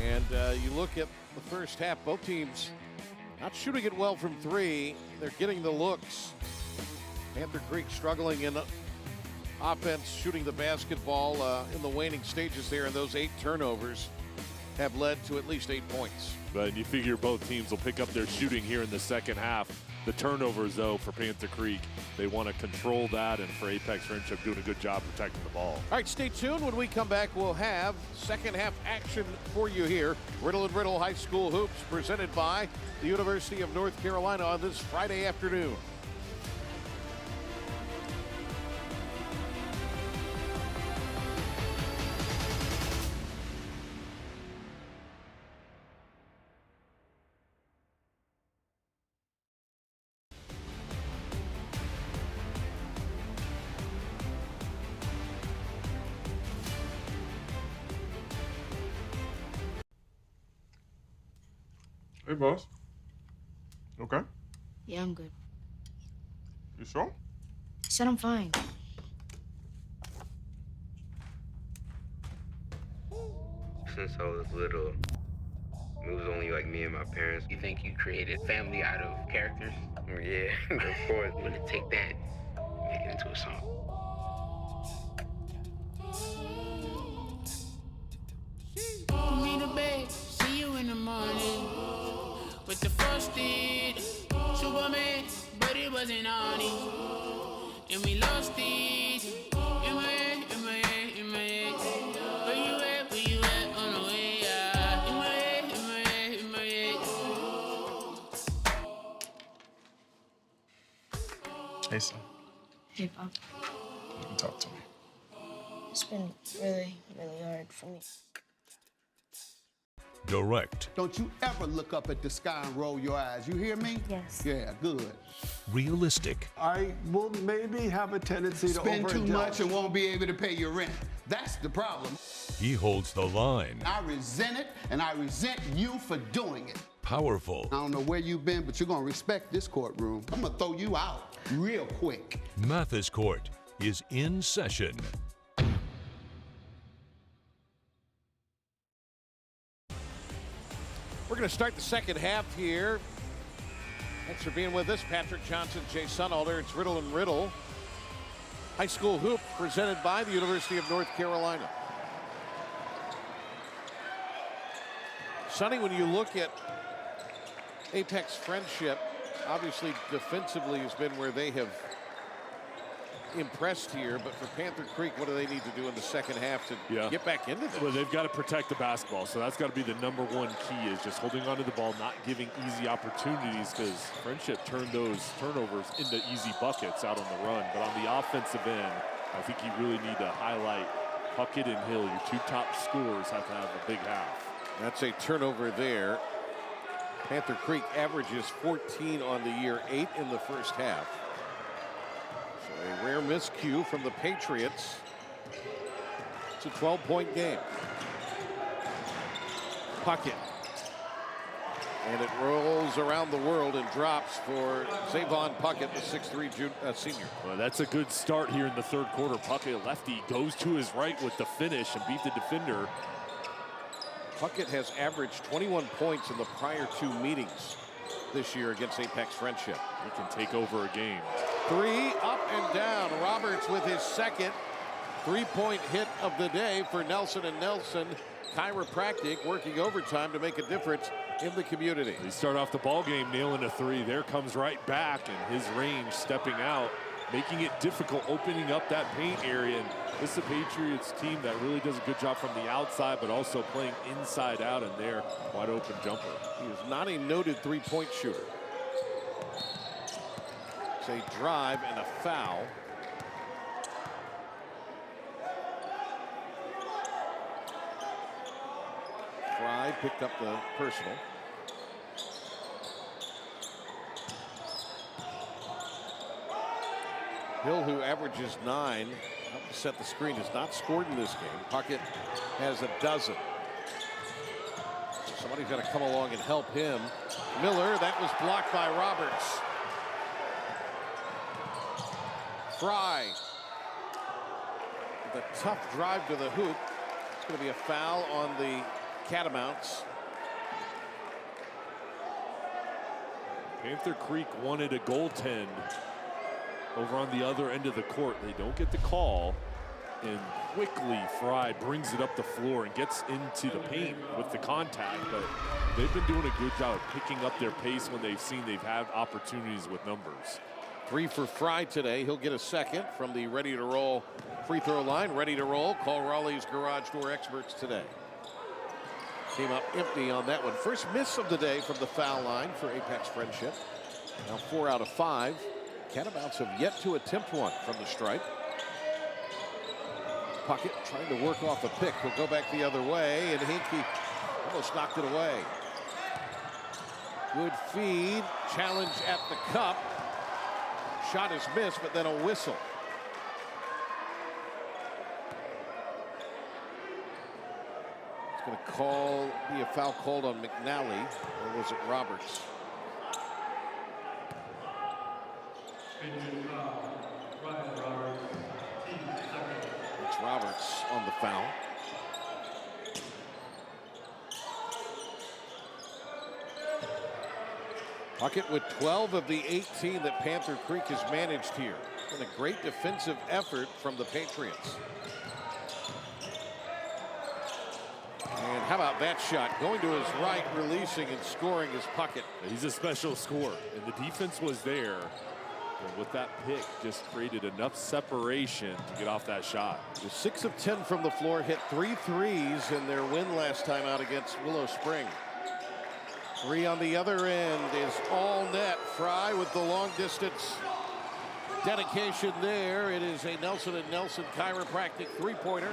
And you look at the first half, both teams not shooting it well from 3. They're getting the looks. Panther Creek struggling in offense, shooting the basketball in the waning stages there, and those 8 turnovers have led to at least 8 points.
But you figure both teams will pick up their shooting here in the second half. The turnovers, though, for Panther Creek, they want to control that, and for Apex Friendship doing a good job protecting the ball.
All right, stay tuned. When we come back, we'll have second half action for you here. Riddle and Riddle High School Hoops, presented by the University of North Carolina on this Friday afternoon.
Hey, boss. Okay?
Yeah, I'm good.
You sure?
I said I'm fine.
Since I was little, it was only like me and my parents.
You think you created family out of characters?
Yeah, of course.
I'm gonna take that and make it into a song.
Put me to bed, see you in the morning. With the frosted Superman, but it wasn't on it. And we lost it. In my head, in my head, in my head. Where you at, where you at on the way out? In my head, in my head, in my head.
Hey, son.
Hey, Pop.
You can talk to me.
It's been really, really hard for me.
Direct.
Don't you ever look up at the sky and roll your eyes. You hear me?
Yes.
Yeah, good.
Realistic.
I will maybe have a tendency to
Spend too
overindulge.
much and won't be able to pay your rent. That's the problem.
He holds the line.
I resent it, and I resent you for doing it.
Powerful.
I don't know where you've been, but you're gonna respect this courtroom. I'm gonna throw you out real quick.
Mathis Court is in session.
We're going to start the second half here. Thanks for being with us. Patrick Johnson, Jay Sunalder. It's Riddle and Riddle. High school hoop presented by the University of North Carolina. Sonny, when you look at Apex Friendship, obviously defensively has been where they have impressed here, but for Panther Creek, what do they need to do in the second half to get back into this?
Well, they've got to protect the basketball, so that's got to be the number one key, is just holding onto the ball, not giving easy opportunities, because Friendship turned those turnovers into easy buckets out on the run. But on the offensive end, I think you really need to highlight Puckett and Hill. Your two top scorers have to have a big half.
That's a turnover there. Panther Creek averages 14 on the year, 8 in the first half. A rare miscue from the Patriots. It's a 12-point game. Puckett. And it rolls around the world and drops for Zavon Puckett, the 6'3" senior.
Well, that's a good start here in the third quarter. Puckett, lefty, goes to his right with the finish and beat the defender.
Puckett has averaged 21 points in the prior 2 meetings this year against Apex Friendship.
He can take over a game.
3 up and down. Roberts with his second 3-point hit of the day for Nelson and Nelson Chiropractic, working overtime to make a difference in the community.
They start off the ball game nailing a 3. There comes right back, and his range stepping out, making it difficult, opening up that paint area. And this is a Patriots team that really does a good job from the outside, but also playing inside out, and their wide open jumper.
He is not a noted 3-point shooter. It's a drive and a foul. Fry picked up the personal. Hill, who averages 9, up to set the screen, has not scored in this game. Puckett has a dozen. So somebody's got to come along and help him. Miller, that was blocked by Roberts. Fry. The tough drive to the hoop. It's going to be a foul on the Catamounts.
Panther Creek wanted a goaltend over on the other end of the court. They don't get the call, and quickly Fry brings it up the floor and gets into the paint with the contact. But they've been doing a good job of picking up their pace when they've seen they've had opportunities with numbers.
3 for Fry today. He'll get a second from the ready to roll free throw line. Ready to roll. Call Raleigh's Garage Door experts today. Came up empty on that one. First miss of the day from the foul line for Apex Friendship. Now 4 out of 5. Catamounts have yet to attempt one from the stripe. Puckett trying to work off a pick. He'll go back the other way, and Hinkie almost knocked it away. Good feed. Challenge at the cup. Shot is missed, but then a whistle. going to be a foul called on McNally, or was it Roberts? It's Roberts on the foul. Puckett with 12 of the 18 that Panther Creek has managed here. And a great defensive effort from the Patriots. And how about that shot? Going to his right, releasing and scoring is Puckett.
He's a special scorer, and the defense was there. And with that pick, just created enough separation to get off that shot.
The 6 of 10 from the floor, hit 3 threes in their win last time out against Willow Spring. 3 on the other end is all net. Fry with the long distance dedication there. It is a Nelson & Nelson Chiropractic three-pointer,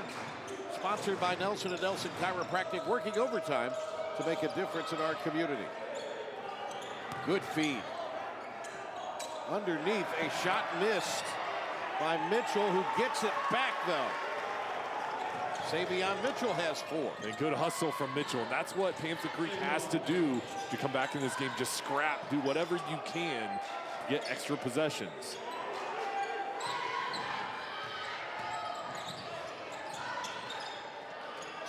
sponsored by Nelson & Nelson Chiropractic, working overtime to make a difference in our community. Good feed. Underneath, a shot missed by Mitchell, who gets it back, though. Savion Mitchell has 4.
And good hustle from Mitchell. And that's what Panther Creek has to do to come back in this game. Just scrap, do whatever you can to get extra possessions.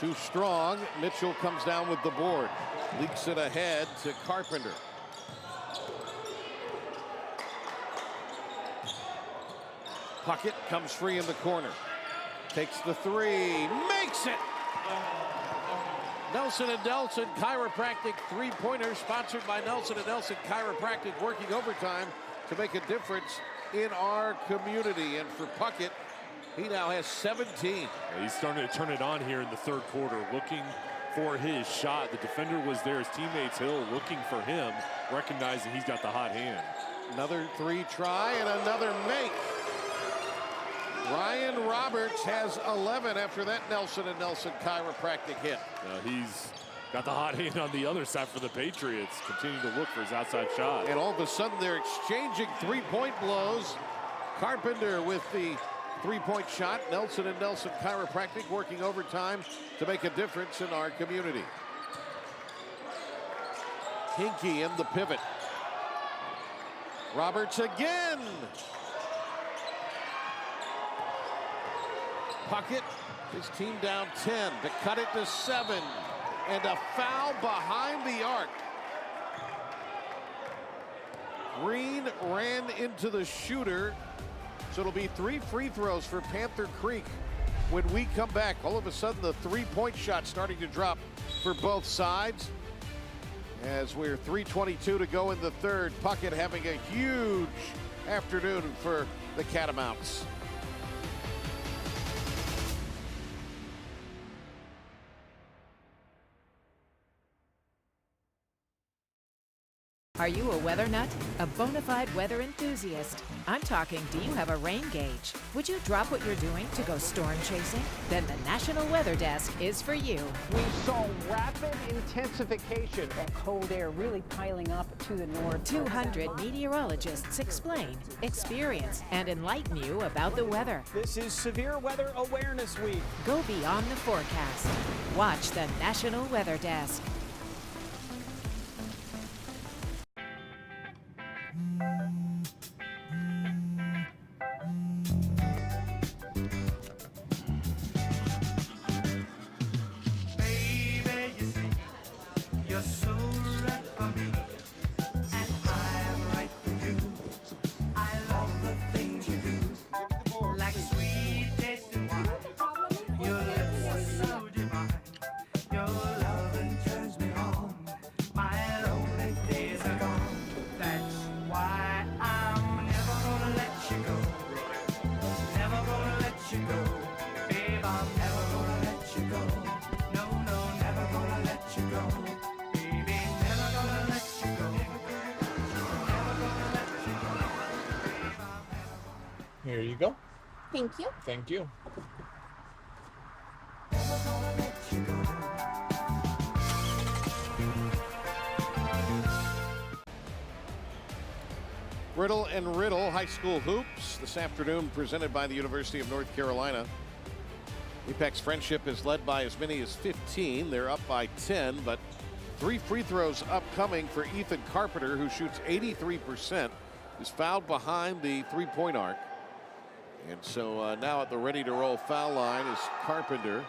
Too strong. Mitchell comes down with the board. Leaks it ahead to Carpenter. Puckett comes free in the corner. Takes the 3, makes it! Nelson & Nelson Chiropractic three-pointer, sponsored by Nelson & Nelson Chiropractic, working overtime to make a difference in our community. And for Puckett, he now has 17.
Yeah, he's starting to turn it on here in the third quarter, looking for his shot. The defender was there, his teammates Hill looking for him, recognizing he's got the hot hand.
Another 3 try and another make. Ryan Roberts has 11 after that Nelson & Nelson Chiropractic hit.
He's got the hot hand on the other side for the Patriots, continuing to look for his outside shot.
And all of a sudden they're exchanging three-point blows. Carpenter with the three-point shot. Nelson & Nelson Chiropractic working overtime to make a difference in our community. Hinkie in the pivot. Roberts again. Puckett, his team down 10 to cut it to 7. And a foul behind the arc. Green ran into the shooter. So it'll be 3 free throws for Panther Creek when we come back. All of a sudden, the three-point shot starting to drop for both sides. As we're 3:22 to go in the third, Puckett having a huge afternoon for the Catamounts.
Are you a weather nut? A bona fide weather enthusiast? I'm talking, do you have a rain gauge? Would you drop what you're doing to go storm chasing? Then the National Weather Desk is for you.
We saw rapid intensification.
That cold air really piling up to the north.
200 meteorologists explain, experience, and enlighten you about the weather.
This is Severe Weather Awareness Week.
Go beyond the forecast. Watch the National Weather Desk.
Here you go.
Thank you.
Thank you.
Riddle and Riddle High School Hoops this afternoon, presented by the University of North Carolina. Apex Friendship is led by as many as 15. They're up by 10, but 3 free throws upcoming for Ethan Carpenter, who shoots 83%, is fouled behind the three-point arc. And so now at the ready-to-roll foul line is Carpenter.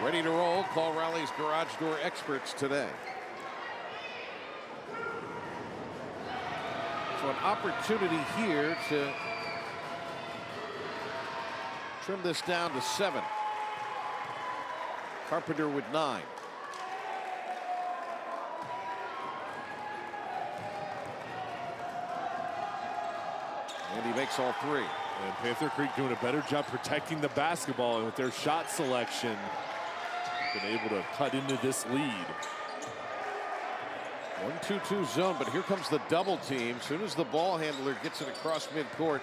Ready to roll, call Raleigh's garage door experts today. So an opportunity here to trim this down to 7. Carpenter with 9. And he makes all 3.
And Panther Creek doing a better job protecting the basketball, and with their shot selection, been able to cut into this lead.
1-2-2 zone, but here comes the double team. As soon as the ball handler gets it across midcourt,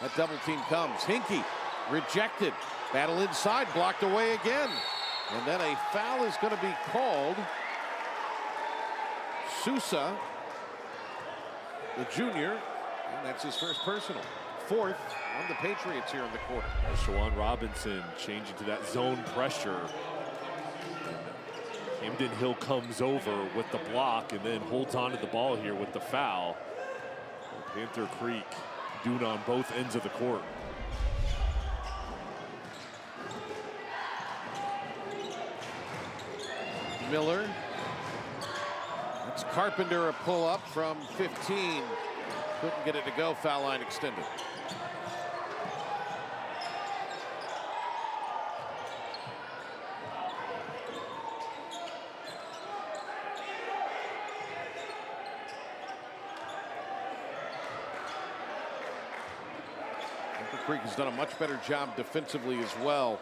that double team comes. Hinkie rejected. Battle inside, blocked away again. And then a foul is going to be called. Sousa, the junior, and that's his first personal. 4th on the Patriots here in the quarter.
Shawan Robinson changing to that zone pressure. Camden Hill comes over with the block and then holds on to the ball here with the foul. Panther Creek doing on both ends of the court.
Miller. That's Carpenter, a pull-up from 15. Couldn't get it to go, foul line extended. Creek has done a much better job defensively as well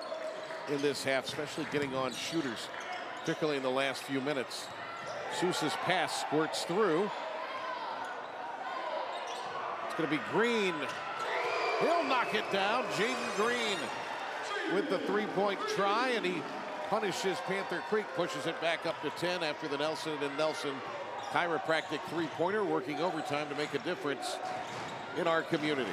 in this half, especially getting on shooters, particularly in the last few minutes. Sousa's pass squirts through. It's going to be Green. He'll knock it down. Jaden Green with the three-point try, and he punishes Panther Creek, pushes it back up to 10 after the Nelson and Nelson chiropractic three-pointer, working overtime to make a difference in our community.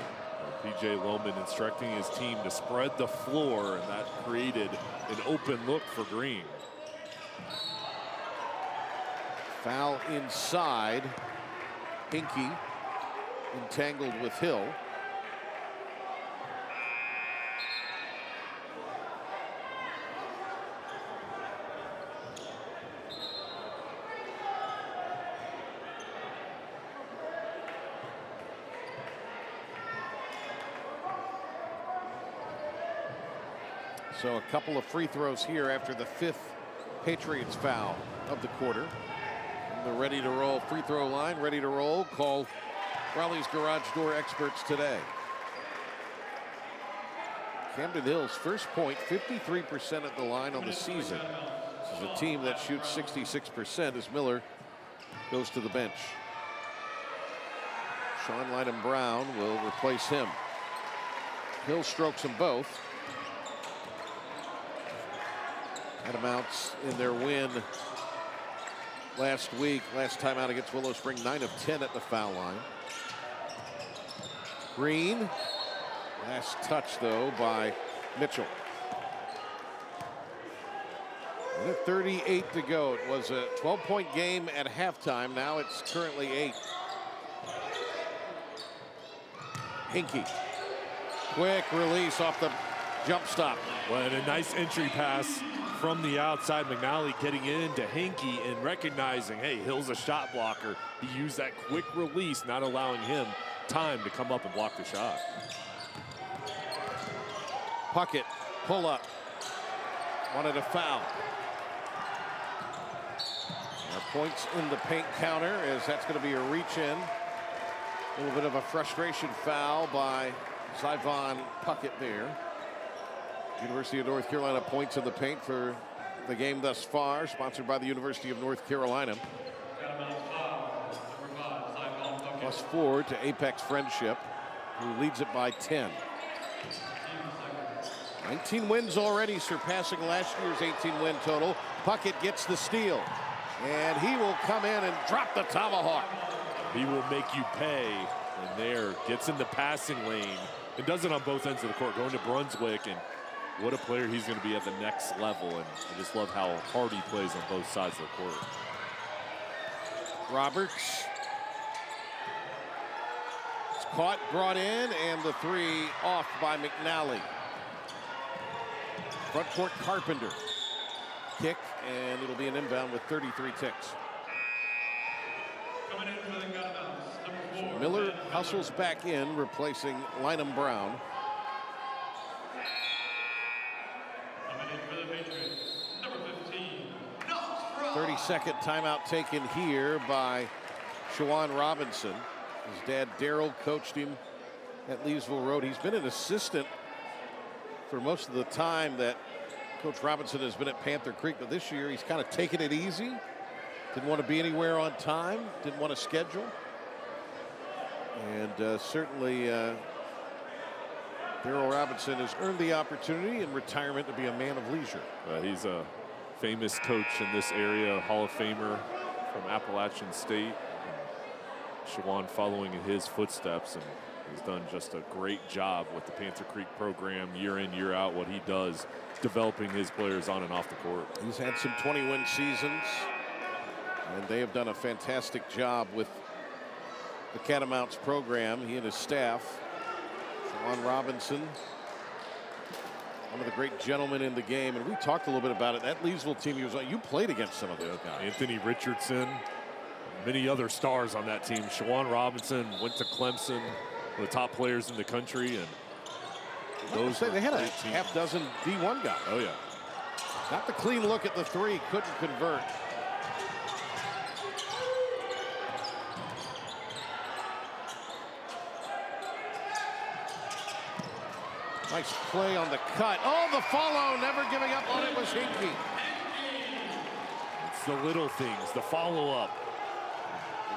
P.J. Lohman instructing his team to spread the floor, and that created an open look for Green.
Foul inside. Hinkie entangled with Hill. So a couple of free throws here after the 5th Patriots foul of the quarter. And the ready to roll free throw line, ready to roll, call Raleigh's garage door experts today. Camden Hill's first point, 53% at the line on the season. This is a team that shoots 66% as Miller goes to the bench. Sean Lyndon Brown will replace him. Hill strokes them both. Catamounts in their win last week, last time out against Willow Spring, 9 of 10 at the foul line. Green, last touch though by Mitchell. And at 38 to go. It was a 12-point game at halftime. Now it's currently 8. Hinkie, quick release off the jump stop.
Well, and a nice entry pass from the outside. McNally getting into Hinkie and recognizing, hey, Hill's a shot blocker. He used that quick release, not allowing him time to come up and block the shot.
Puckett, pull up. Wanted a foul. Our points in the paint counter, as that's going to be a reach in. A little bit of a frustration foul by Zyvon Puckett there. University of North Carolina points in the paint for the game thus far, sponsored by the University of North Carolina. +4 to Apex Friendship, who leads it by 10. 19 wins already, surpassing last year's 18-win total. Puckett gets the steal, and he will come in and drop the tomahawk.
He will make you pay, and there, gets in the passing lane, and does it on both ends of the court, going to Brunswick, and what a player he's going to be at the next level, and I just love how hard he plays on both sides of the court.
Roberts. It's caught, brought in, and the three off by McNally. Front court Carpenter. Kick, and it'll be an inbound with 33 ticks. So Miller hustles back in, replacing Lynham Brown. 30-second timeout taken here by Shawan Robinson. His dad, Darryl, coached him at Leesville Road. He's been an assistant for most of the time that Coach Robinson has been at Panther Creek, but this year he's kind of taken it easy. Didn't want to be anywhere on time, didn't want to schedule. And certainly Darryl Robinson has earned the opportunity in retirement to be a man of leisure.
He's a famous coach in this area, Hall of Famer from Appalachian State. Shawan following in his footsteps, and he's done just a great job with the Panther Creek program year in, year out, what he does, developing his players on and off the court.
He's had some 20-win seasons, and they have done a fantastic job with the Catamounts program, he and his staff. Shawan Robinson, one of the great gentlemen in the game, and we talked a little bit about it. That Leesville team, you played against some of those guys.
Anthony Richardson, many other stars on that team. Shawan Robinson went to Clemson, one of the top players in the country, and
they had a half dozen D1 guys.
Oh yeah.
Got the clean look at the three, couldn't convert. Nice play on the cut. Oh, the follow, never giving up on it was Hinkie.
It's the little things, the follow-up,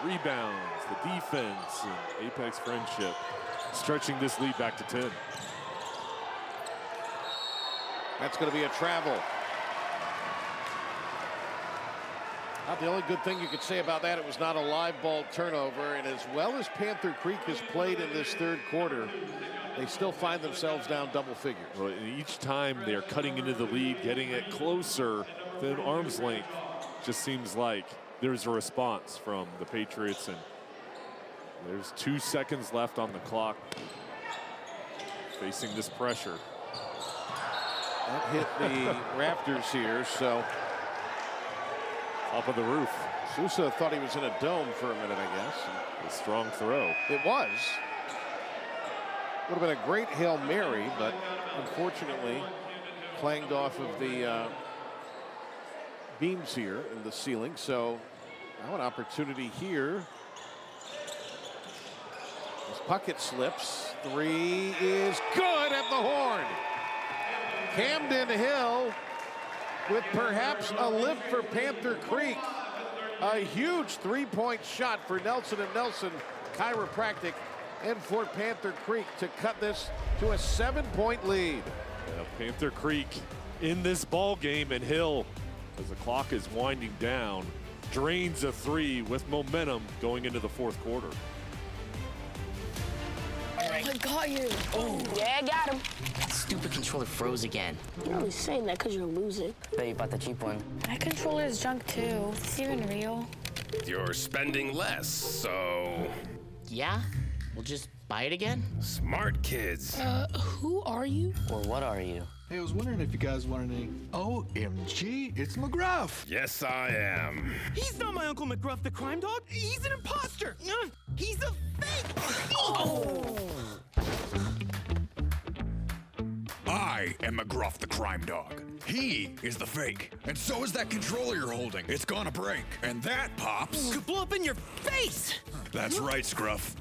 the rebounds, the defense, and Apex friendship, stretching this lead back to 10.
That's going to be a travel. Not the only good thing you could say about that, it was not a live ball turnover, and as well as Panther Creek has played in this third quarter, they still find themselves down double figures.
Well, each time they're cutting into the lead, getting it closer than arm's length, just seems like there's a response from the Patriots, and there's 2 seconds left on the clock. Facing this pressure.
That hit the rafters here, so.
Top of the roof.
Sousa thought he was in a dome for a minute, I guess.
A strong throw.
It was. Would have been a great Hail Mary, but unfortunately clanged off of the beams here in the ceiling. So now an opportunity here. As Puckett slips, three is good at the horn. Camden Hill with perhaps a lift for Panther Creek. A huge three-point shot for Nelson & Nelson Chiropractic and for Panther Creek to cut this to a 7-point lead.
Yeah, Panther Creek in this ball game, and Hill, as the clock is winding down, drains a three with momentum going into the fourth quarter.
I got you. Oh, yeah, I got him.
That stupid controller froze again.
You're only saying that because you're losing.
Bet you bought the cheap one.
My controller is junk too. Is this even real?
You're spending less, so...
Yeah? We'll just buy it again?
Smart kids.
Who are you?
Or what are you?
Hey, I was wondering if you guys wanted any... OMG, it's McGruff.
Yes, I am.
He's not my Uncle McGruff, the crime dog. He's an imposter. He's a fake. Oh!
I am McGruff, the crime dog. He is the fake. And so is that controller you're holding. It's gonna break. And that, Pops...
could blow up in your face!
That's right, Scruff.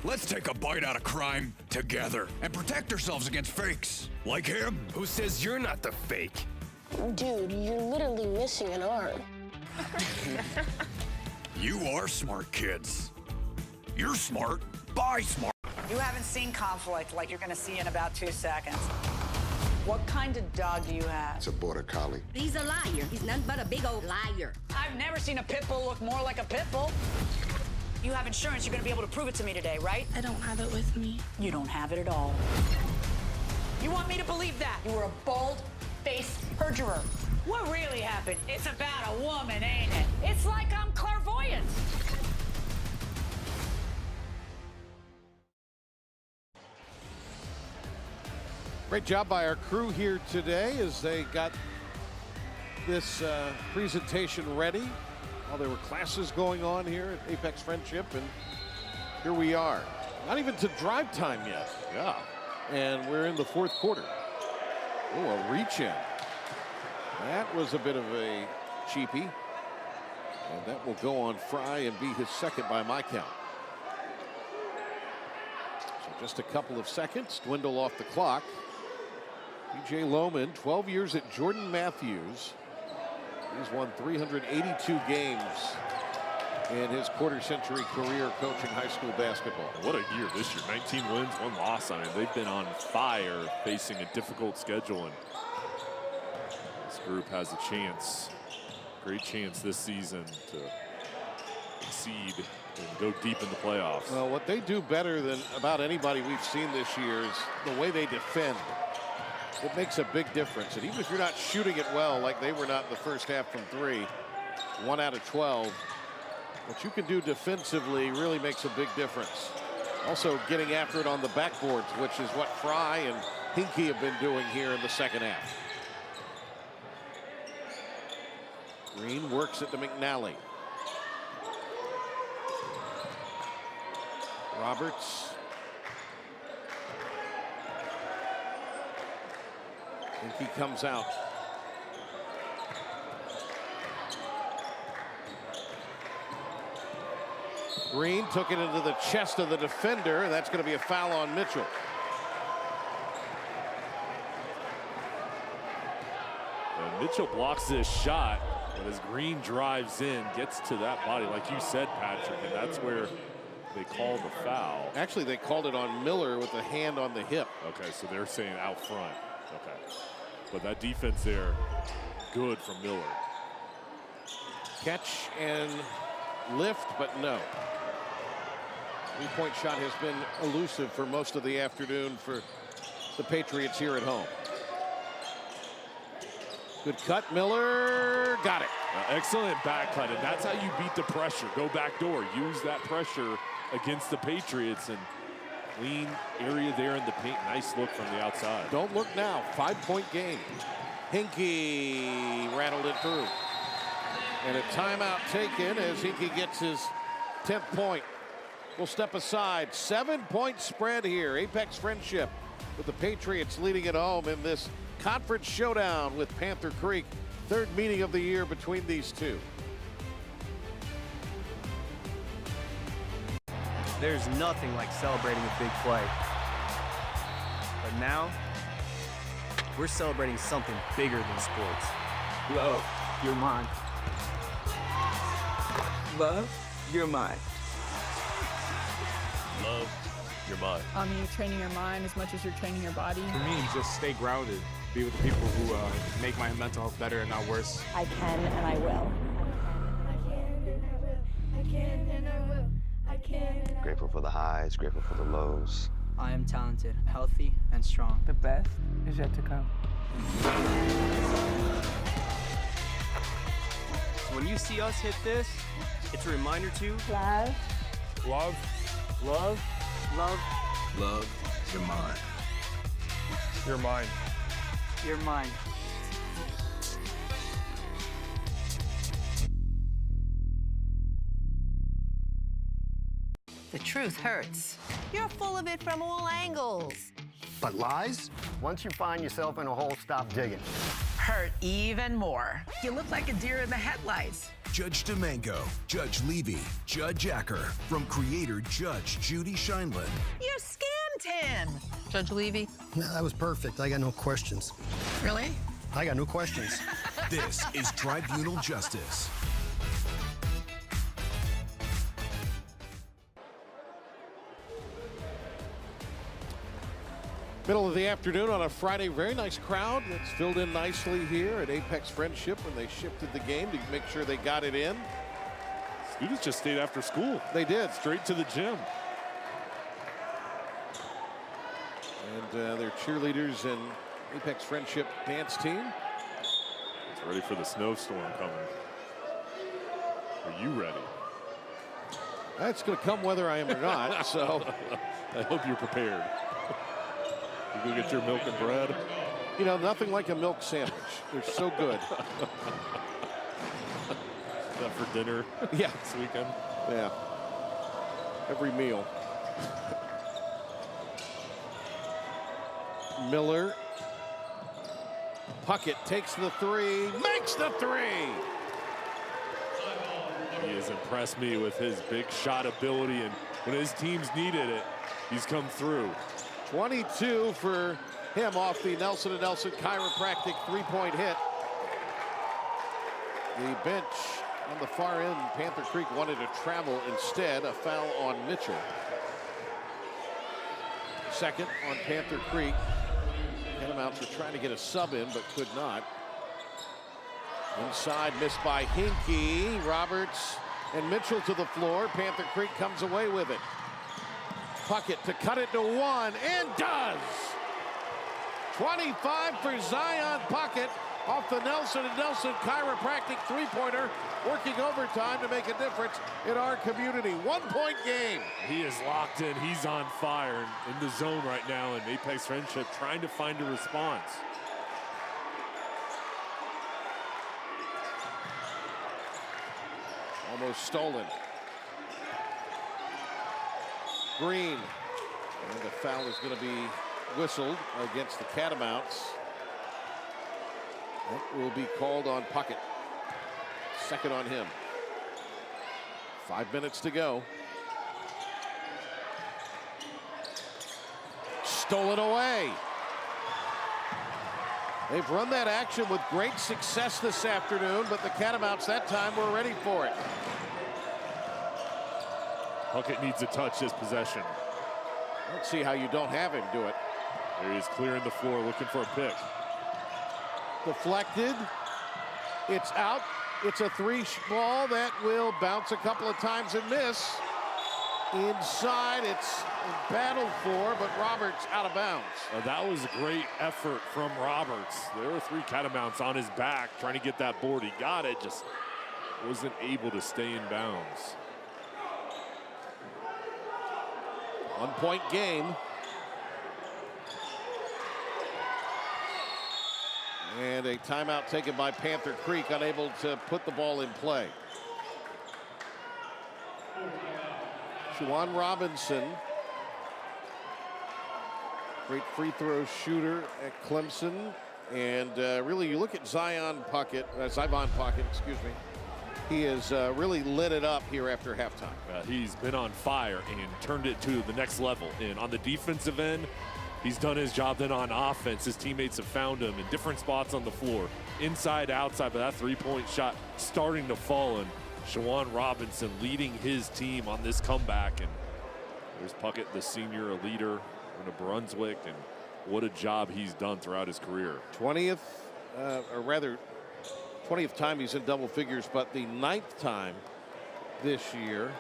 Let's take a bite out of crime together and protect ourselves against fakes. Like him.
Who says you're not the fake?
Dude, you're literally missing an arm.
You are smart kids. You're smart. Buy smart.
You haven't seen conflict like you're gonna see in about 2 seconds. What kind of dog do you have?
It's a border collie.
He's a liar. He's nothing but a big old liar.
I've never seen a pit bull look more like a pit bull. You have insurance. You're gonna be able to prove it to me today, right?
I don't have it with me.
You don't have it at all. You want me to believe that? You were a bold-faced perjurer. What really happened? It's about a woman, ain't it? It's like I'm clairvoyant.
Great job by our crew here today as they got this presentation ready while there were classes going on here at Apex Friendship, and here we are. Not even to drive time yet. Yeah. And we're in the fourth quarter. Oh, a reach in. That was a bit of a cheapie. And that will go on Fry and be his second by my count. So just a couple of seconds dwindle off the clock. P.J. Lohman, 12 years at Jordan Matthews. He's won 382 games in his quarter-century career coaching high school basketball.
What a year this year. 19 wins, 1 loss. I mean, they've been on fire facing a difficult schedule, and this group has a chance, great chance this season to exceed and go deep in the playoffs.
Well, what they do better than about anybody we've seen this year is the way they defend. It makes a big difference. And even if you're not shooting it well, like they were not in the first half from 3, 1 out of 12, what you can do defensively really makes a big difference. Also getting after it on the backboards, which is what Fry and Hinkie have been doing here in the second half. Green works it to McNally. Roberts. Hinkie comes out. Green took it into the chest of the defender, and that's going to be a foul on Mitchell.
And Mitchell blocks this shot, but as Green drives in, gets to that body, like you said, Patrick, and that's where they call the foul.
Actually, they called it on Miller with a hand on the hip.
Okay, so they're saying out front. Okay. But that defense there, good from Miller.
Catch and lift, but no. Three-point shot has been elusive for most of the afternoon for the Patriots here at home. Good cut, Miller got it.
Excellent back cut, and that's how you beat the pressure. Go back door, use that pressure against the Patriots, and clean area there in the paint. Nice look from the outside.
Don't look now, 5-point game. Hinkie rattled it through. And a timeout taken as Hinkie gets his 10th point. We'll step aside. 7-point spread here. Apex Friendship with the Patriots leading at home in this conference showdown with Panther Creek. Third meeting of the year between these two.
There's nothing like celebrating a big play. But now, we're celebrating something bigger than sports.
Love, you're mine. Love, you're mine.
Love, you're mine.
You're training your mind as much as you're training your body.
For me, just stay grounded. Be with the people who make my mental health better and not worse.
I can and I will.
Grateful for the highs, grateful for the lows.
I am talented, healthy, and strong.
The best is yet to come.
So when you see us hit this, it's a reminder to
Love.
Love.
love, love,
Love, you're mine.
You're mine.
you're mine.
The truth hurts. You're full of it from all angles.
But lies? Once you find yourself in a hole, stop digging.
Hurt even more. You look like a deer in the headlights.
Judge Domingo, Judge Levy, Judge Acker, from creator Judge Judy Shineland.
You scammed him.
Judge Levy?
No, that was perfect. I got no questions.
Really?
I got no questions.
This is Tribunal Justice.
Middle of the afternoon on a Friday. Very nice crowd that's filled in nicely here at Apex Friendship when they shifted the game to make sure they got it in.
Students just stayed after school.
They did.
Straight to the gym.
And their cheerleaders and Apex Friendship dance team.
It's ready for the snowstorm coming. Are you ready?
It's going to come whether I am or not, so.
I hope you're prepared. You go get your milk and bread.
You know, nothing like a milk sandwich. They're so good.
Is that for dinner?
Yeah.
This weekend?
Yeah. Every meal. Miller. Puckett takes the three, makes the three.
He has impressed me with his big shot ability, and when his teams needed it, he's come through.
22 for him off the Nelson & Nelson chiropractic three-point hit. The bench on the far end, Panther Creek wanted to travel instead. A foul on Mitchell. Second on Panther Creek. Catamounts were trying to get a sub in, but could not. Inside, missed by Hinkie. Roberts and Mitchell to the floor. Panther Creek comes away with it. Puckett to cut it to one, and does! 25 for Zion Puckett off the Nelson & Nelson chiropractic three-pointer, working overtime to make a difference in our community. 1-point game.
He is locked in. He's on fire in the zone right now, and Apex Friendship trying to find a response.
Almost stolen. Green. And the foul is going to be whistled against the Catamounts. That will be called on Puckett. Second on him. 5 minutes to go. Stolen away. They've run that action with great success this afternoon, but the Catamounts that time were ready for it.
Puckett needs to touch this possession.
Let's see how you don't have him do it.
There he is clearing the floor, looking for a pick.
Deflected. It's out. It's a three ball that will bounce a couple of times and miss. Inside, it's battled for, but Roberts out of bounds.
That was a great effort from Roberts. There were three Catamounts on his back trying to get that board. He got it, just wasn't able to stay in bounds.
1-point game. And a timeout taken by Panther Creek, unable to put the ball in play. Juwan Robinson, great free throw shooter at Clemson. And really, you look at Zion Puckett, excuse me. He has really lit it up here after halftime.
He's been on fire and turned it to the next level. And on the defensive end, he's done his job. Then on offense, his teammates have found him in different spots on the floor, inside, outside, but that three-point shot starting to fall. And Juwan Robinson leading his team on this comeback. And there's Puckett, the senior, a leader in New Brunswick, and what a job he's done throughout his career.
20th time he's in double figures, but the 9th time this year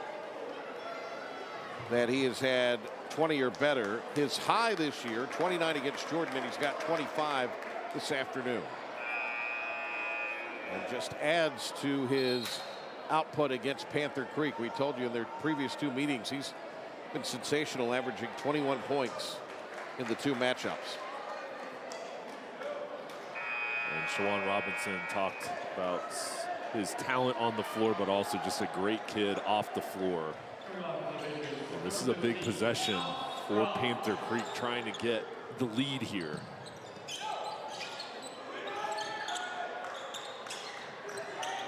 that he has had 20 or better. His high this year, 29 against Jordan, and he's got 25 this afternoon. And just adds to his output against Panther Creek. We told you in their previous two meetings, he's been sensational, averaging 21 points in the two matchups.
And Juwan Robinson talked about his talent on the floor, but also just a great kid off the floor. And this is a big possession for Panther Creek, trying to get the lead here.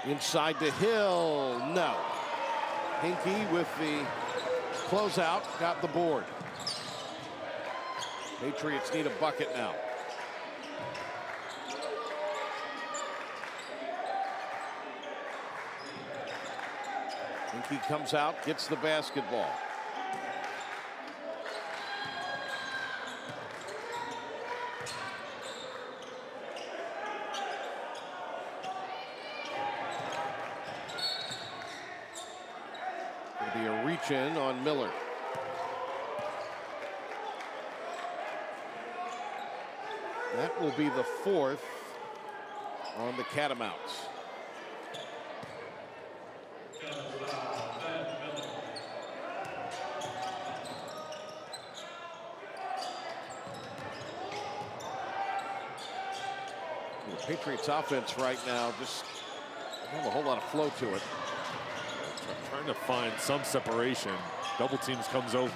Inside to Hill, no. Hinkie with the closeout, got the board. Patriots need a bucket now. Hinkie comes out, gets the basketball. Be a reach in on Miller. That will be the fourth on the Catamounts. The Patriots offense right now just doesn't have a whole lot of flow to it.
Trying to find some separation. Double teams comes over.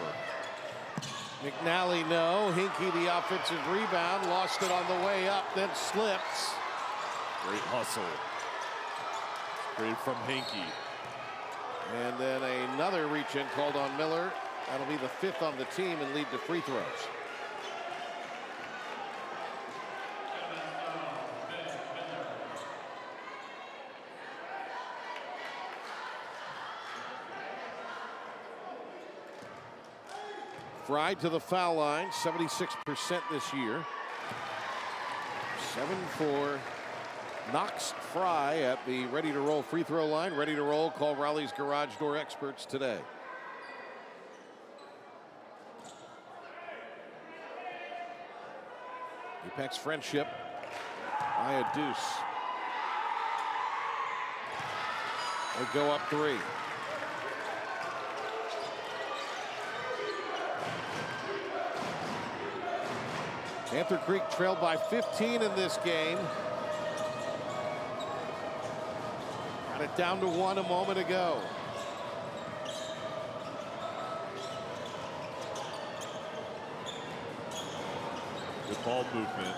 McNally, no. Hinkie, the offensive rebound, lost it on the way up, then slips.
Great hustle. Great from Hinkie.
And then another reach-in called on Miller. That'll be the fifth on the team and lead to free throws. Fry to the foul line, 76% this year. 7 for Knox Fry at the ready-to-roll free throw line. Ready to roll, call Raleigh's garage door experts today. Apex Friendship by a deuce. They go up 3. Panther Creek trailed by 15 in this game. Got it down to 1 a moment ago.
Good ball movement.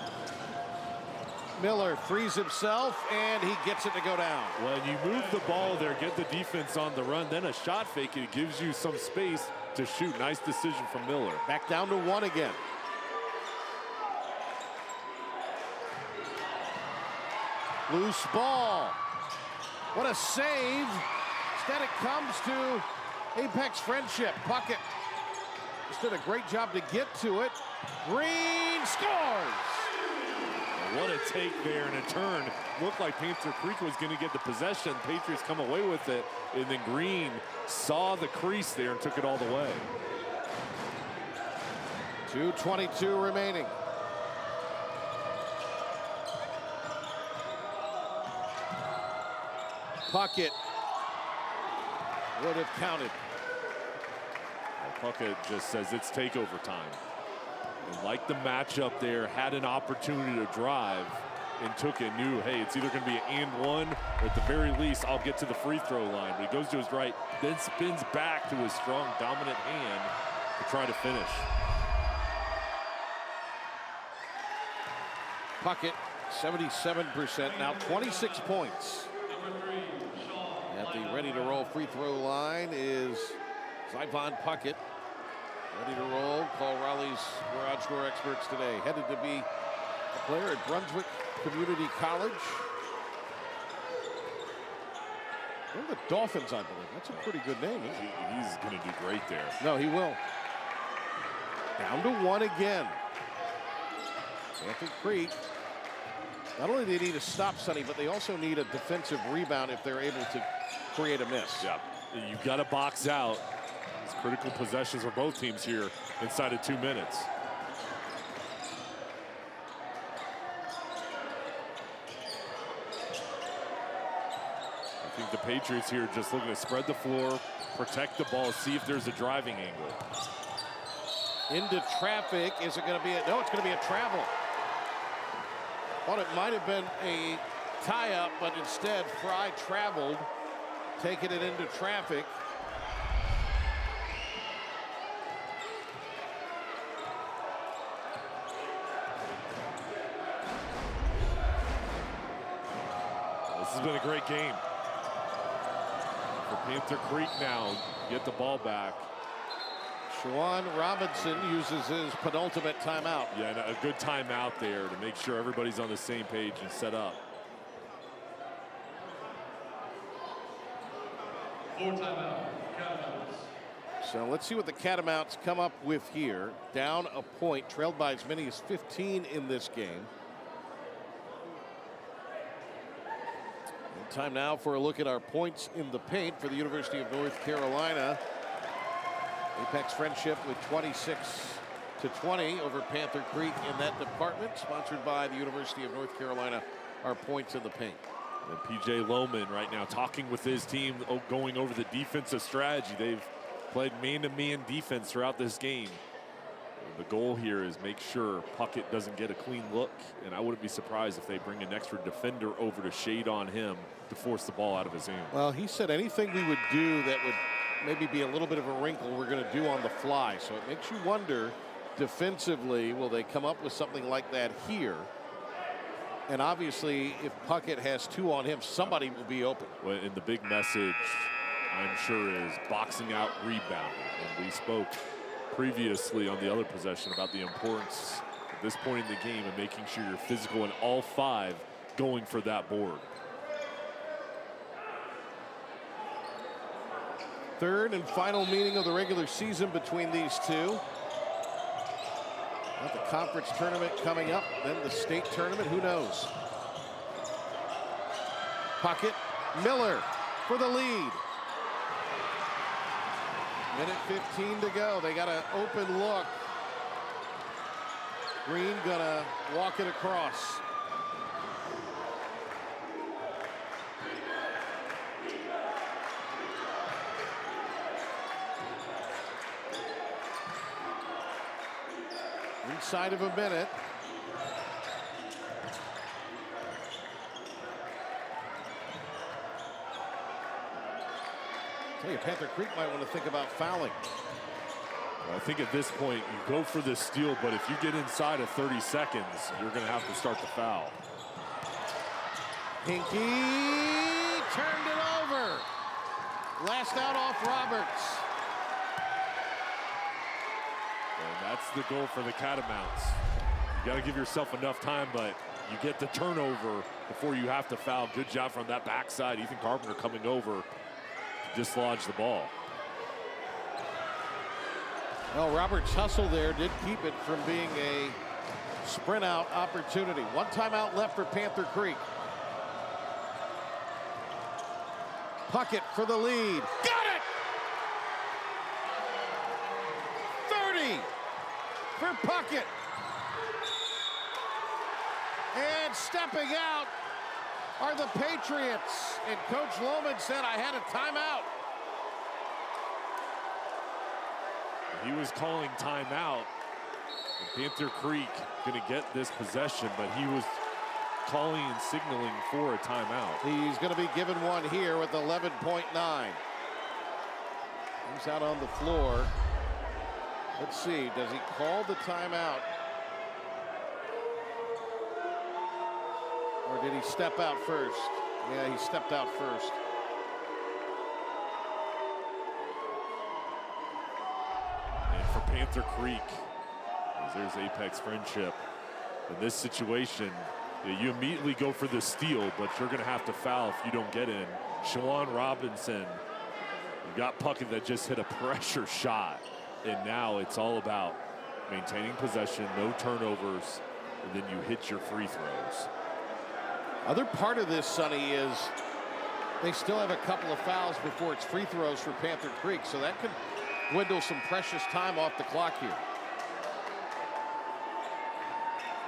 Miller frees himself, and he gets it to go down.
When you move the ball there, get the defense on the run, then a shot fake, it gives you some space to shoot. Nice decision from Miller.
Back down to 1 again. Loose ball. What a save. Instead it comes to Apex Friendship. Puckett just did a great job to get to it. Green scores.
What a take there and a turn. Looked like Panther Creek was going to get the possession. Patriots come away with it. And then Green saw the crease there and took it all the way.
2:22 remaining. Puckett would have counted.
Puckett just says it's takeover time. And like the matchup there, had an opportunity to drive and took it, knew, hey, it's either going to be an and one, or at the very least, I'll get to the free throw line. But he goes to his right, then spins back to his strong, dominant hand to try to finish.
Puckett, 77%, now 26 points. At the ready-to-roll free throw line is Zyvon Puckett. Ready to roll, call Raleigh's garage door experts today. Headed to be a player at Brunswick Community College. They're the Dolphins, I believe. That's a pretty good name, isn't it?
He's going to do great there.
No, he will. Down to 1 again. Panther Creek. Not only do they need to stop Sonny, but they also need a defensive rebound if they're able to create a miss.
Yeah, you've got to box out. It's critical possessions for both teams here inside of 2 minutes. I think the Patriots here just looking to spread the floor, protect the ball, see if there's a driving angle.
Into traffic. Is it going to be a, no, it's going to be a travel. Thought it might have been a tie-up, but instead Fry traveled, taking it into traffic.
This has been a great game for Panther Creek now. Get the ball back.
Shawan Robinson uses his penultimate timeout.
Yeah, and a good timeout there to make sure everybody's on the same page and set up.
4 timeout, Catamounts.
So let's see what the Catamounts come up with here. Down a point, trailed by as many as 15 in this game. And time now for a look at our points in the paint for the University of North Carolina. Apex Friendship with 26 to 20 over Panther Creek in that department, sponsored by the University of North Carolina. Our points in the paint.
And PJ Lohman right now talking with his team, going over the defensive strategy. They've played man-to-man defense throughout this game. The goal here is make sure Puckett doesn't get a clean look, and I wouldn't be surprised if they bring an extra defender over to shade on him to force the ball out of his hand.
Well, he said anything we would do that would maybe be a little bit of a wrinkle, we're going to do on the fly. So it makes you wonder defensively, will they come up with something like that here? And obviously, if Puckett has 2 on him, somebody will be open.
Well, and the big message, I'm sure, is boxing out rebounding. And we spoke previously on the other possession about the importance at this point in the game and making sure you're physical in all 5 going for that board.
Third and final meeting of the regular season between these two. Got the conference tournament coming up, then the state tournament, who knows? Puckett, Miller for the lead. Minute 15 to go. They got an open look. Green gonna walk it across. Inside of a minute. Tell you, Panther Creek might want to think about fouling.
Well, I think at this point you go for the steal, but if you get inside of 30 seconds, you're going to have to start the foul.
Hinkie turned it over. Last out off Roberts.
And that's the goal for the Catamounts. You got to give yourself enough time, but you get the turnover before you have to foul. Good job from that backside. Ethan Carpenter coming over to dislodge the ball.
Well, Roberts' hustle there did keep it from being a sprint out opportunity. 1 timeout left for Panther Creek. Puckett for the lead. Got it! 30 for Puckett. And stepping out are the Patriots. And Coach Lohman said, I had a timeout.
He was calling timeout. Panther Creek going to get this possession, but he was calling and signaling for a timeout.
He's going to be given one here with 11.9. He's out on the floor. Let's see, does he call the timeout? Or did he step out first? Yeah, he stepped out first.
And for Panther Creek, there's Apex Friendship. In this situation, you immediately go for the steal, but you're going to have to foul if you don't get in. Shawan Robinson, you got Puckett that just hit a pressure shot. And now it's all about maintaining possession, no turnovers, and then you hit your free throws.
Other part of this, Sonny, is they still have a couple of fouls before it's free throws for Panther Creek, so that could dwindle some precious time off the clock here.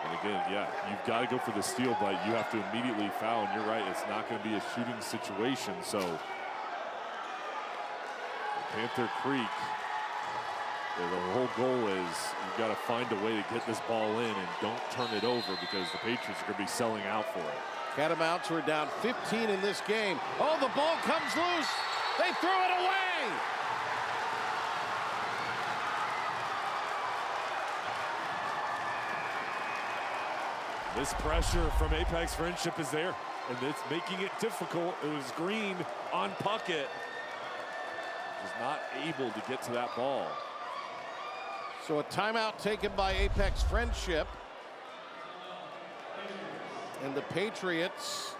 And again, yeah, you've got to go for the steal, but you have to immediately foul, and you're right, it's not going to be a shooting situation. So Panther Creek, the whole goal is you've got to find a way to get this ball in and don't turn it over, because the Patriots are going to be selling out for it.
Catamounts were down 15 in this game. Oh, the ball comes loose. They threw it away.
This pressure from Apex Friendship is there, and it's making it difficult. It was Green on Puckett. Was not able to get to that ball.
So a timeout taken by Apex Friendship. And the Patriots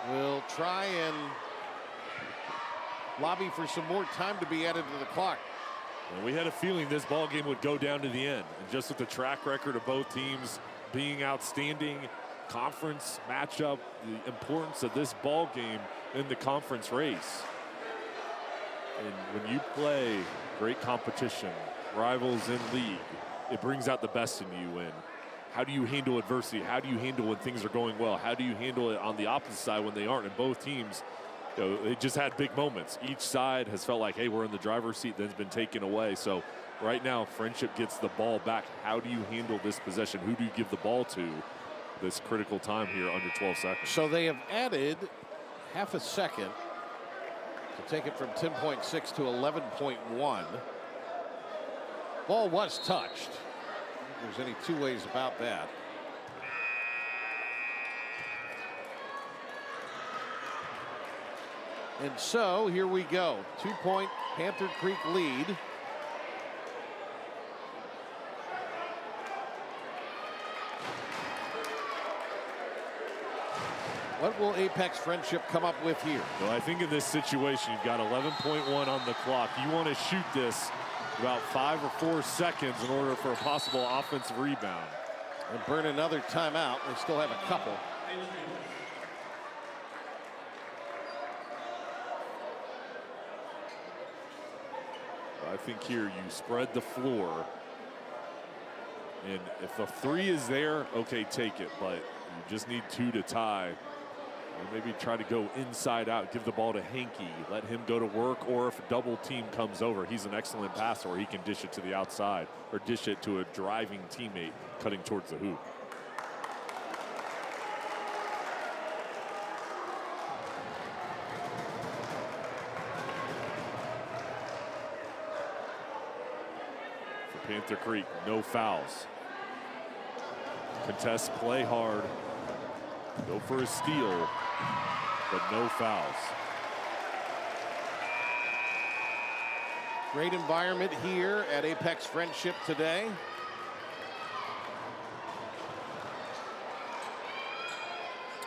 will try and lobby for some more time to be added to the clock.
And we had a feeling this ball game would go down to the end. And just with the track record of both teams being outstanding, conference matchup, the importance of this ball game in the conference race. And when you play great competition, rivals in league. It brings out the best in you. And how do you handle adversity? How do you handle when things are going well? How do you handle it on the opposite side when they aren't? And both teams, they just had big moments. Each side has felt like, hey, we're in the driver's seat, then's been taken away. So right now, Friendship gets the ball back. How do you handle this possession? Who do you give the ball to this critical time here under 12 seconds?
So they have added half a second to take it from 10.6 to 11.1. Ball was touched. If there's any two ways about that. And so here we go. 2-point Panther Creek lead. What will Apex Friendship come up with here?
Well, I think in this situation, you've got 11.1 on the clock. You want to shoot this about 5 or 4 seconds in order for a possible offensive rebound.
And burn another timeout. They still have a couple.
I think here you spread the floor. And if a 3 is there, okay, take it. But you just need 2 to tie. Or maybe try to go inside out, give the ball to Hanky, let him go to work, or if a double team comes over, he's an excellent passer, or he can dish it to the outside or dish it to a driving teammate cutting towards the hoop. For Panther Creek, no fouls. Contest, play hard, go for a steal, but no fouls.
Great environment here at Apex Friendship today.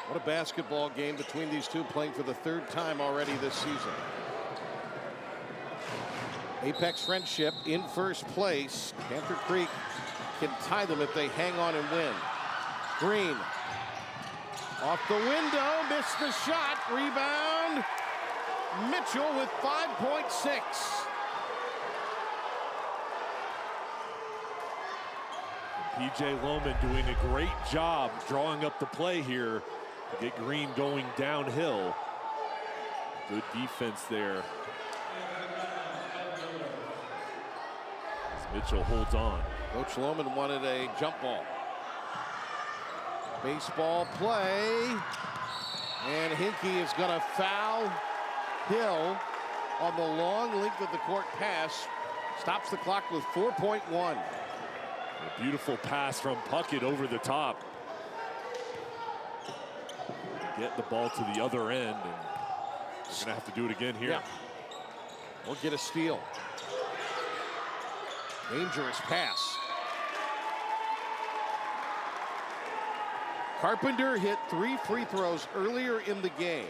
What a basketball game between these two, playing for the 3rd time already this season. Apex Friendship in first place. Panther Creek can tie them if they hang on and win. Green. Off the window, missed the shot, rebound. Mitchell with 5.6.
PJ Lohman doing a great job drawing up the play here to get Green going downhill. Good defense there. As Mitchell holds on.
Coach Lohman wanted a jump ball. Baseball play, and Hinkie is going to foul Hill on the long length of the court pass. Stops the clock with 4.1.
A beautiful pass from Puckett over the top. Get the ball to the other end, and they're going to have to do it again here.
Yeah. Or get a steal. Dangerous pass. Carpenter hit 3 free throws earlier in the game.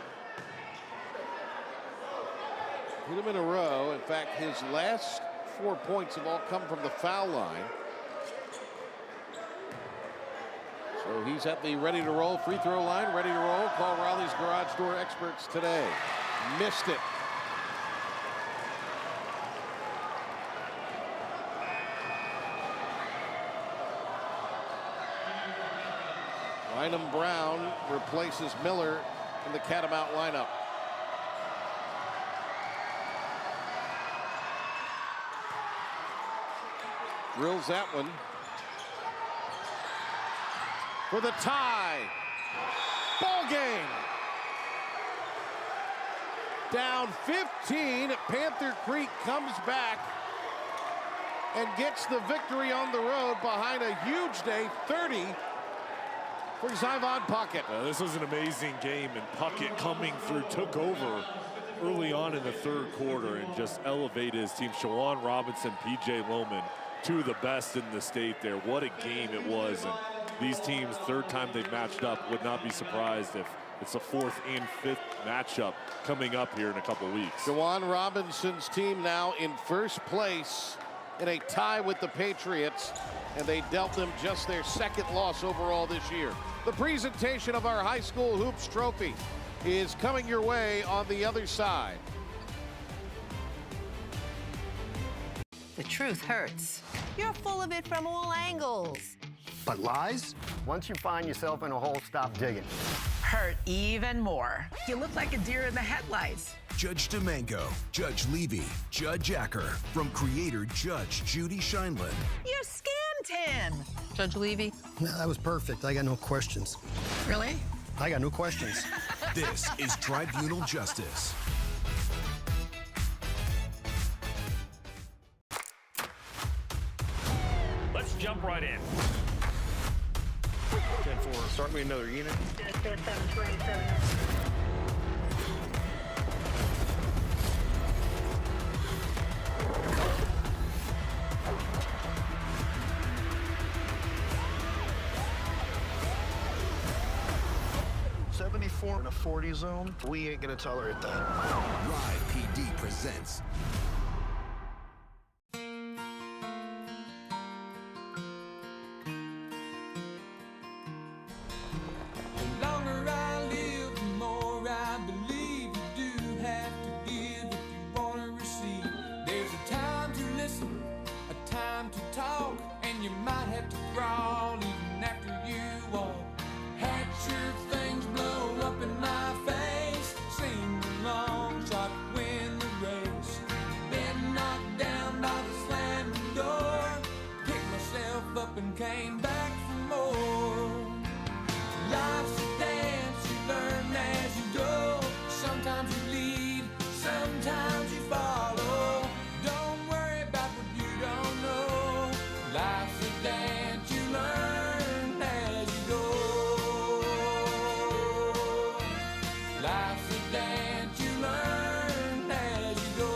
Hit them in a row. In fact, his last 4 points have all come from the foul line. So he's at the ready to roll free throw line, ready to roll. Call Raleigh's Garage Door experts today. Missed it. Bynum Brown replaces Miller in the Catamount lineup. Drills that one. For the tie. Ball game. Down 15. Panther Creek comes back and gets the victory on the road behind a huge day, 30 for Zyvon Puckett.
This was an amazing game, and Puckett coming through took over early on in the 3rd quarter and just elevated his team. Shawan Robinson, PJ Lohman, 2 of the best in the state there. What a game it was. And these teams, 3rd time they've matched up, would not be surprised if it's a 4th and 5th matchup coming up here in a couple weeks.
Shawan Robinson's team now in first place in a tie with the Patriots, and they dealt them just their 2nd loss overall this year. The presentation of our high school hoops trophy is coming your way on the other side.
The truth hurts. You're full of it from all angles.
But lies?
Once you find yourself in a hole, stop digging.
Hurt even more. You look like a deer in the headlights.
Judge Domingo, Judge Levy, Judge Acker, from creator Judge Judy Shineland.
You scammed him.
Judge Levy?
No, that was perfect. I got no questions.
Really?
I got no questions.
This is Tribunal Justice.
Let's jump right in.
10-4. Start me another unit.
727.
In a 40 zone, we ain't gonna tolerate that.
Ride PD presents
The longer I live, the more I believe you do have to give if you want to receive. There's a time to listen, a time to talk, and you might have to crawl even after you walk. Had your things blow up in my face, sing the long shot, win the race. Been knocked down by the slamming door, picked myself up and came back for more. Life's a dance, you learn as you go. Sometimes you lead, sometimes you follow. Don't worry about what you don't know. Life's a dance, you learn as you go. Life's a dance, you learn as you go.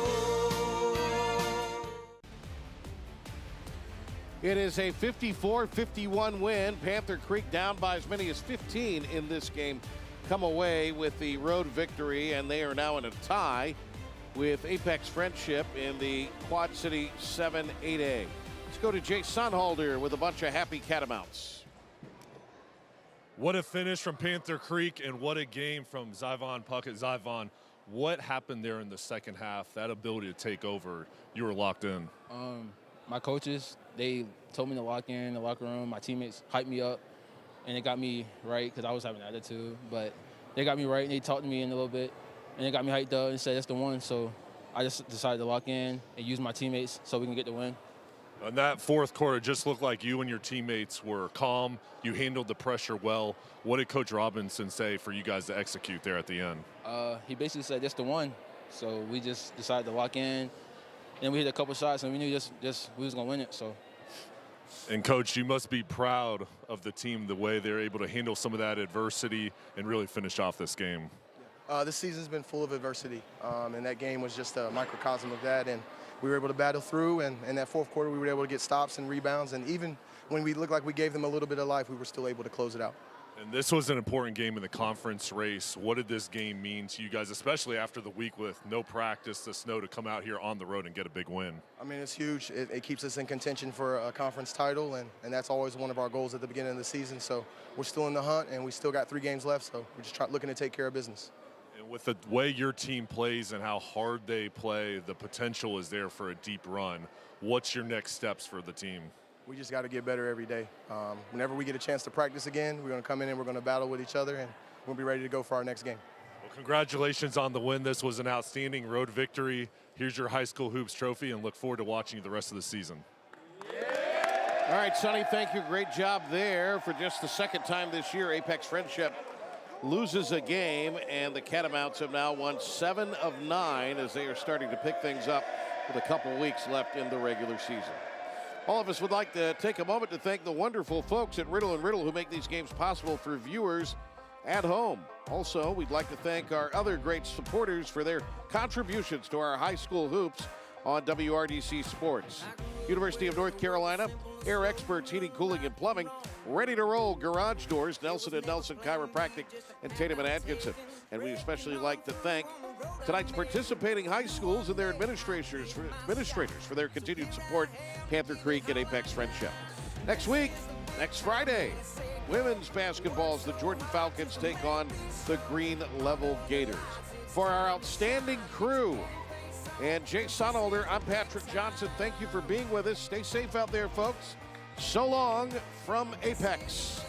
It is a 54-51 win. Panther Creek down by as many as 15 in this game. Come away with the road victory, and they are now in a tie with Apex Friendship in the Quad City 7-8A. Let's go to Jay Sunholder with a bunch of happy Catamounts.
What a finish from Panther Creek, and what a game from Zyvon Puckett. Zyvon, what happened there in the second half? That ability to take over, you were locked in.
My coaches, they told me to lock in the locker room. My teammates hyped me up, and it got me right because I was having an attitude. But they got me right, and they talked to me in a little bit, and they got me hyped up and said that's the one. So I just decided to lock in and use my teammates so we can get the win.
And that fourth quarter just looked like you and your teammates were calm. You handled the pressure well. What did Coach Robinson say for you guys to execute there at the end?
He basically said that's the one. So we just decided to lock in. And we hit a couple shots, and we knew just we was going to win it. So.
And, Coach, you must be proud of the team, the way they're able to handle some of that adversity and really finish off this game.
This season's been full of adversity, and that game was just a microcosm of that. And we were able to battle through, and in that fourth quarter, we were able to get stops and rebounds. And even when we looked like we gave them a little bit of life, we were still able to close it out.
And this was an important game in the conference race. What did this game mean to you guys, especially after the week with no practice, the snow, to come out here on the road and get a big win?
I mean, it's huge. It keeps us in contention for a conference title, and that's always one of our goals at the beginning of the season. So we're still in the hunt, and we still got 3 games left, so we're just looking to take care of business.
And with the way your team plays and how hard they play, the potential is there for a deep run. What's your next steps for the team?
We just got to get better every day. Whenever we get a chance to practice again, we're going to come in and we're going to battle with each other, and we'll be ready to go for our next game.
Well, congratulations on the win. This was an outstanding road victory. Here's your high school hoops trophy, and look forward to watching you the rest of the season.
All right, Sonny, thank you. Great job there. For just the second time this year, Apex Friendship loses a game, and the Catamounts have now won 7 of 9 as they are starting to pick things up with a couple weeks left in the regular season. All of us would like to take a moment to thank the wonderful folks at Riddle & Riddle who make these games possible for viewers at home. Also, we'd like to thank our other great supporters for their contributions to our high school hoops on WRDC Sports. University of North Carolina, Air Experts Heating, Cooling, and Plumbing, Ready to Roll Garage Doors, Nelson & Nelson Chiropractic, and Tatum & Atkinson. And we especially like to thank tonight's participating high schools and their administrators for their continued support, Panther Creek and Apex Friendship. Next week, next Friday, women's basketball as the Jordan Falcons take on the Green Level Gators. For our outstanding crew, And Jay Sonholder, I'm Patrick Johnson. Thank you for being with us. Stay safe out there, folks. So long from Apex.